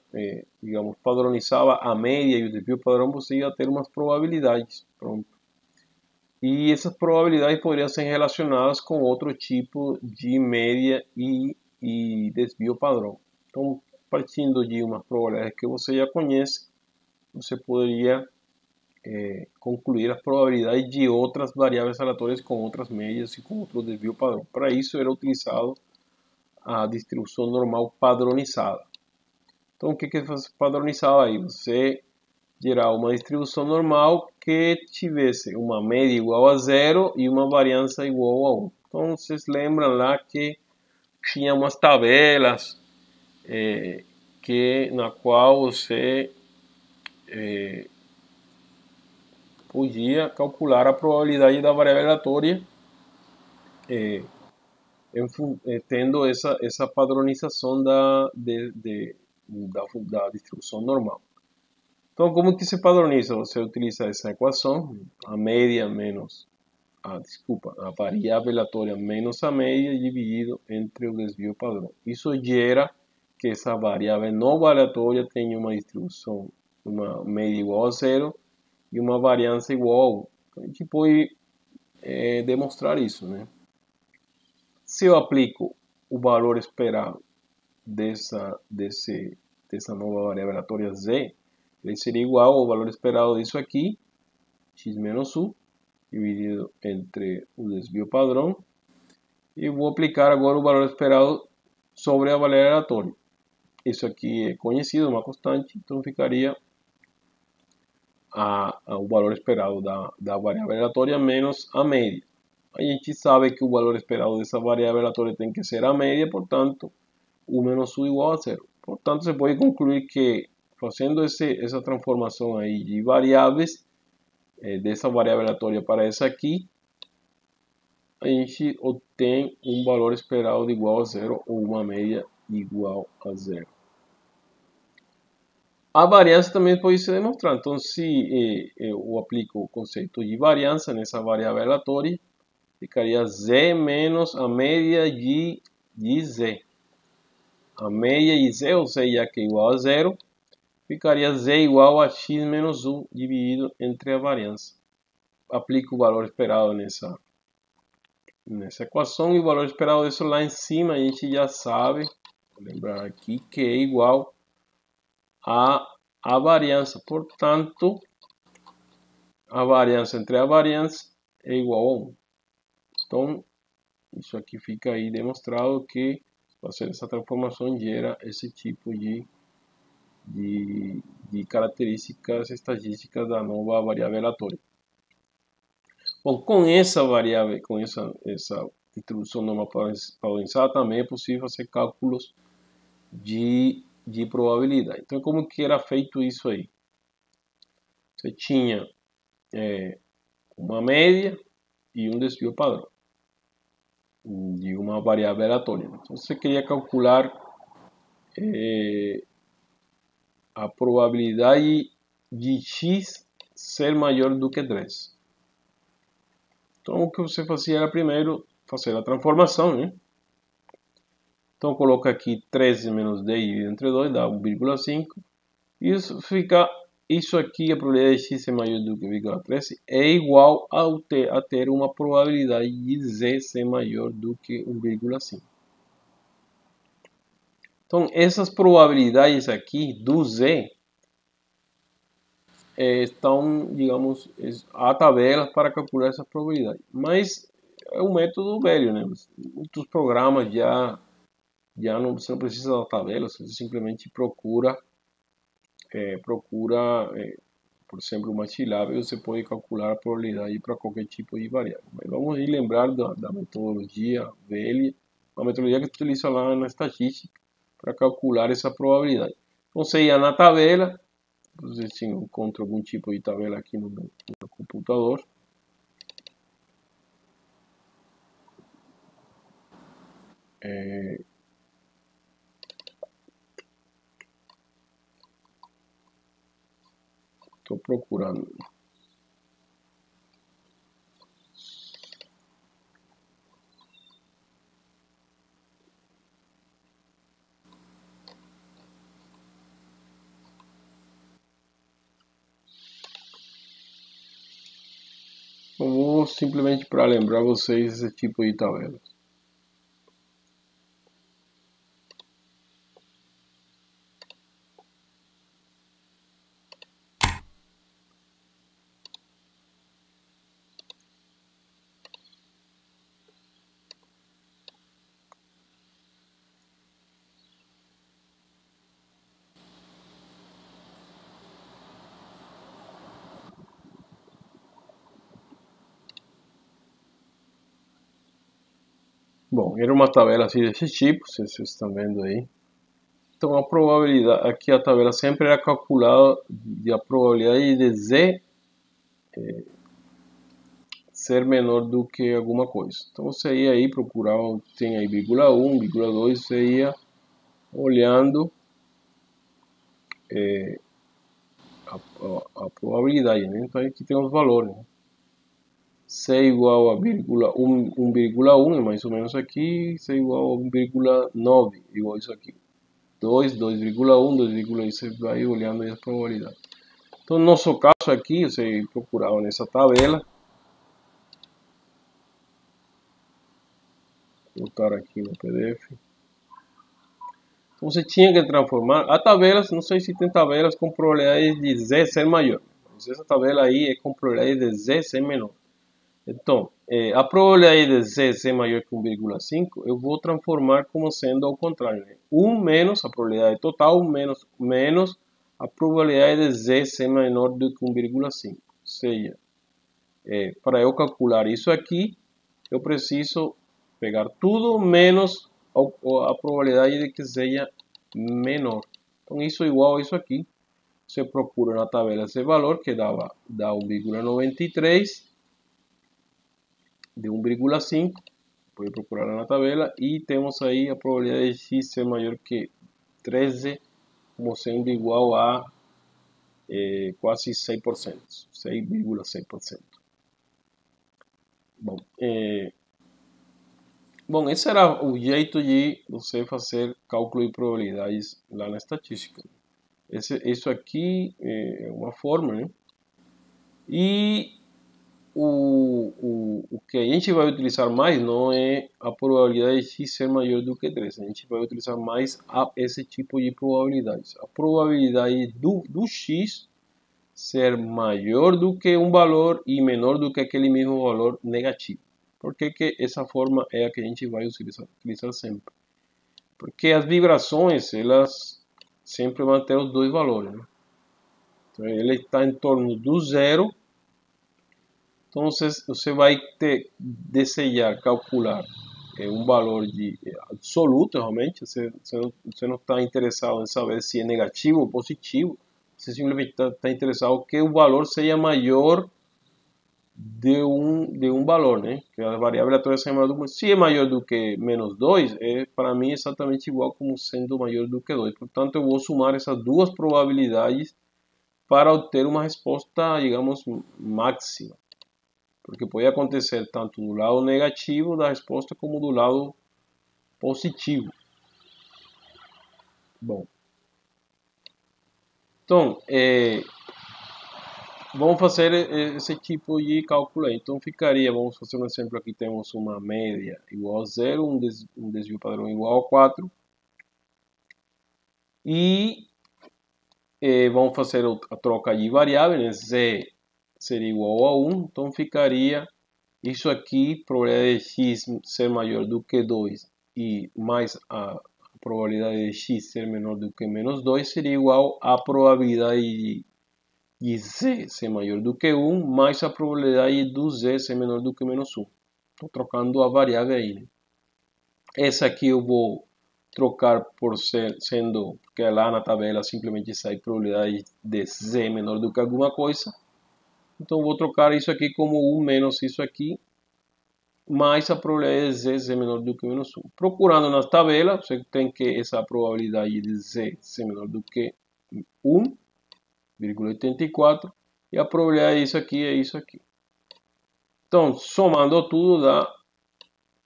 digamos, padronizava a média e o desvio padrão, você ia ter umas probabilidades. Pronto. E essas probabilidades poderiam ser relacionadas com outro tipo de média e desvio padrão. Então, partindo de uma probabilidade que você já conhece, você poderia concluir as probabilidades de outras variáveis aleatórias com outras médias e com outro desvio padrão. Para isso era utilizado a distribuição normal padronizada. Então, o que você padronizava aí? Você gerar uma distribuição normal que tivesse uma média igual a 0 e uma variância igual a 1. Então, vocês lembram lá que tinha umas tabelas na qual você podia calcular a probabilidade da variável aleatória tendo essa padronização da distribuição normal. Então, como que se padroniza? Você utiliza essa equação, a média menos a variável aleatória menos a média dividido entre o desvio padrão. Isso gera que essa variável nova aleatória tenha uma distribuição, uma média igual a 0 e uma variância igual a 1. Então, a gente pode demonstrar isso, né? Se eu aplico o valor esperado dessa nova variável aleatória z, ele seria igual ao valor esperado disso aqui, x menos u, dividido entre o desvio padrão, e vou aplicar agora o valor esperado sobre a variável aleatória. Isso aqui é conhecido, uma constante, então ficaria o valor esperado da variável aleatória menos a média. A gente sabe que o valor esperado dessa variável aleatória tem que ser a média, portanto, u menos u igual a 0. Portanto, você pode concluir que fazendo essa transformação aí de variáveis, dessa variável aleatória para essa aqui, a gente obtém um valor esperado de igual a 0 ou uma média igual a 0. a variância também pode ser demonstrada. Então, se eu aplico o conceito de variância nessa variável aleatória, ficaria z menos a média de z. A média de z, ou seja, que é igual a zero, ficaria z igual a x menos 1 dividido entre a variância. Aplico o valor esperado nessa equação, e o valor esperado disso lá em cima a gente já sabe, vou lembrar aqui, que é igual a variância. Portanto, a variância entre a variância é igual a 1. Então, isso aqui fica aí demonstrado que fazer essa transformação gera esse tipo de características estatísticas da nova variável aleatória. Bom, com essa variável, com essa introdução normal padronizada, também é possível fazer cálculos de probabilidade. Então, como que era feito isso aí? Você tinha uma média e um desvio padrão de uma variável aleatória. Então, você queria calcular a probabilidade de x ser maior do que 3. Então, o que você fazia era primeiro fazer a transformação, né? Então, coloca aqui 13 menos 10 dividido entre 2, dá 1,5. Isso aqui, a probabilidade de x ser maior do que 1,13, é igual a ter uma probabilidade de z ser maior do que 1,5. Então, essas probabilidades aqui do z estão, digamos, há tabelas para calcular essa probabilidade. Mas é um método velho, né? Muitos programas você não precisa da tabela, você simplesmente procura, por exemplo, o MATLAB, você pode calcular a probabilidade para qualquer tipo de variável. Mas vamos lembrar da metodologia velha, uma metodologia que se utiliza lá na estatística para calcular essa probabilidade. Então, você ia na tabela, se encontra algum tipo de tabela aqui no meu computador. Estou procurando. Eu vou simplesmente para lembrar vocês esse tipo de tabela. Bom, era uma tabela assim desse tipo, vocês estão vendo aí. Então a probabilidade, aqui a tabela sempre era calculada a probabilidade de z ser menor do que alguma coisa. Então você ia aí procurar, tem aí 0,1, 0,2, você ia olhando a probabilidade, né? Então aqui tem os valores, né? C igual a 1,1 é mais ou menos aqui, C igual a 1,9, igual isso aqui. 2, 2,1, 2,1, você vai olhando aí as probabilidades. Então, no nosso caso aqui, você procurava nessa tabela. Vou botar aqui no PDF. Então, você tinha que transformar a tabelas, não sei se tem tabelas com probabilidade de Z ser maior. Mas essa tabela aí é com probabilidade de Z ser menor. Então, a probabilidade de z ser maior que 1,5, eu vou transformar como sendo ao contrário. Né? 1 menos a probabilidade total, menos a probabilidade de z ser menor do que 1,5. Ou seja, para eu calcular isso aqui, eu preciso pegar tudo menos a probabilidade de que seja menor. Então, isso é igual a isso aqui. Você procura na tabela esse valor, que dá 1,93. de 1,5, pode procurar na tabela, e temos aí a probabilidade de x ser maior que 13, como sendo igual a quase 6%, 6,6%. Bom, esse era o jeito de você fazer cálculo de probabilidades lá na estatística. Isso aqui é uma forma, né? E o que a gente vai utilizar mais não é a probabilidade de x ser maior do que 3. A gente vai utilizar mais esse tipo de probabilidades. A probabilidade do x ser maior do que um valor e menor do que aquele mesmo valor negativo. Por que essa forma é a que a gente vai utilizar sempre? Porque as vibrações, elas sempre vão ter os dois valores, né? Então, ele está em torno do zero. Então você vai desejar calcular um valor absoluto, realmente. Você não está interessado em saber se é negativo ou positivo. Você simplesmente está interessado que o valor seja maior de um valor, né? Que a variável aleatória seja maior do que... Se é maior do que menos 2, para mim exatamente igual como sendo maior do que 2. Portanto, eu vou somar essas duas probabilidades para obter uma resposta, digamos, máxima. Porque pode acontecer tanto do lado negativo da resposta como do lado positivo. Bom, então, vamos fazer esse tipo de cálculo aí. Então ficaria, vamos fazer um exemplo aqui, temos uma média igual a 0, um desvio padrão igual a 4. E vamos fazer a troca de variáveis, né? Z seria igual a 1, então ficaria isso aqui, probabilidade de x ser maior do que 2 e mais a probabilidade de x ser menor do que menos 2 seria igual à probabilidade de z ser maior do que 1 mais a probabilidade do z ser menor do que menos 1. Estou trocando a variável aí, né? Essa aqui eu vou trocar por sendo, porque lá na tabela simplesmente sai probabilidade de z menor do que alguma coisa. Então vou trocar isso aqui como 1 menos isso aqui, mais a probabilidade de z ser menor do que menos 1. Procurando na tabela, você tem que essa probabilidade de z ser menor do que 1,84 e a probabilidade disso aqui é isso aqui. Então, somando tudo dá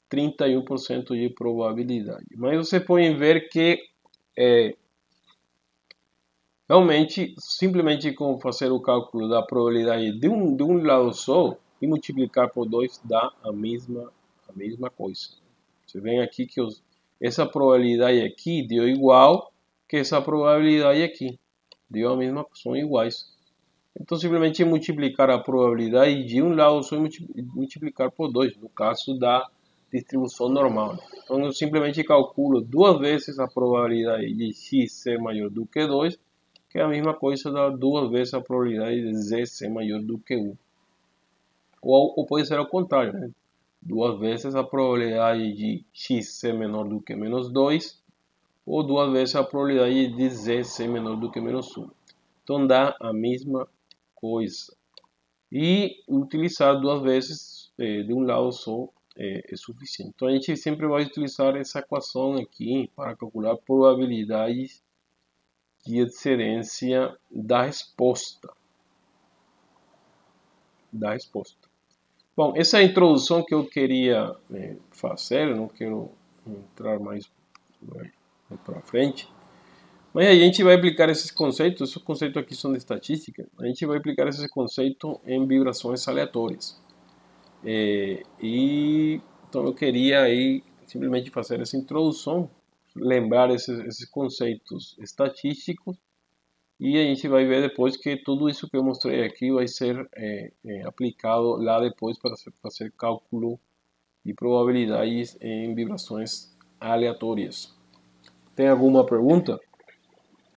31% de probabilidade. Mas você pode ver que realmente, simplesmente com fazer o cálculo da probabilidade de um lado só e multiplicar por 2 dá a mesma coisa. Você vê aqui que essa probabilidade aqui deu igual que essa probabilidade aqui. Deu a mesma, são iguais. Então, simplesmente multiplicar a probabilidade de um lado só e multiplicar por 2, no caso da distribuição normal. Então, eu simplesmente calculo duas vezes a probabilidade de x ser maior do que 2, que é a mesma coisa da duas vezes a probabilidade de z ser maior do que 1. Ou pode ser ao contrário, né? Duas vezes a probabilidade de x ser menor do que menos 2, ou duas vezes a probabilidade de z ser menor do que menos 1. Então dá a mesma coisa. E utilizar duas vezes de um lado só é suficiente. Então a gente sempre vai utilizar essa equação aqui para calcular probabilidades de excedência da resposta. Bom, essa é a introdução que eu queria fazer, eu não quero entrar mais para frente. Mas a gente vai aplicar esses conceitos aqui são de estatística, a gente vai aplicar esse conceito em vibrações aleatórias. Então eu queria aí simplesmente fazer essa introdução, lembrar esses conceitos estatísticos, e a gente vai ver depois que tudo isso que eu mostrei aqui vai ser aplicado lá depois para fazer cálculo de probabilidades em vibrações aleatórias. Tem alguma pergunta?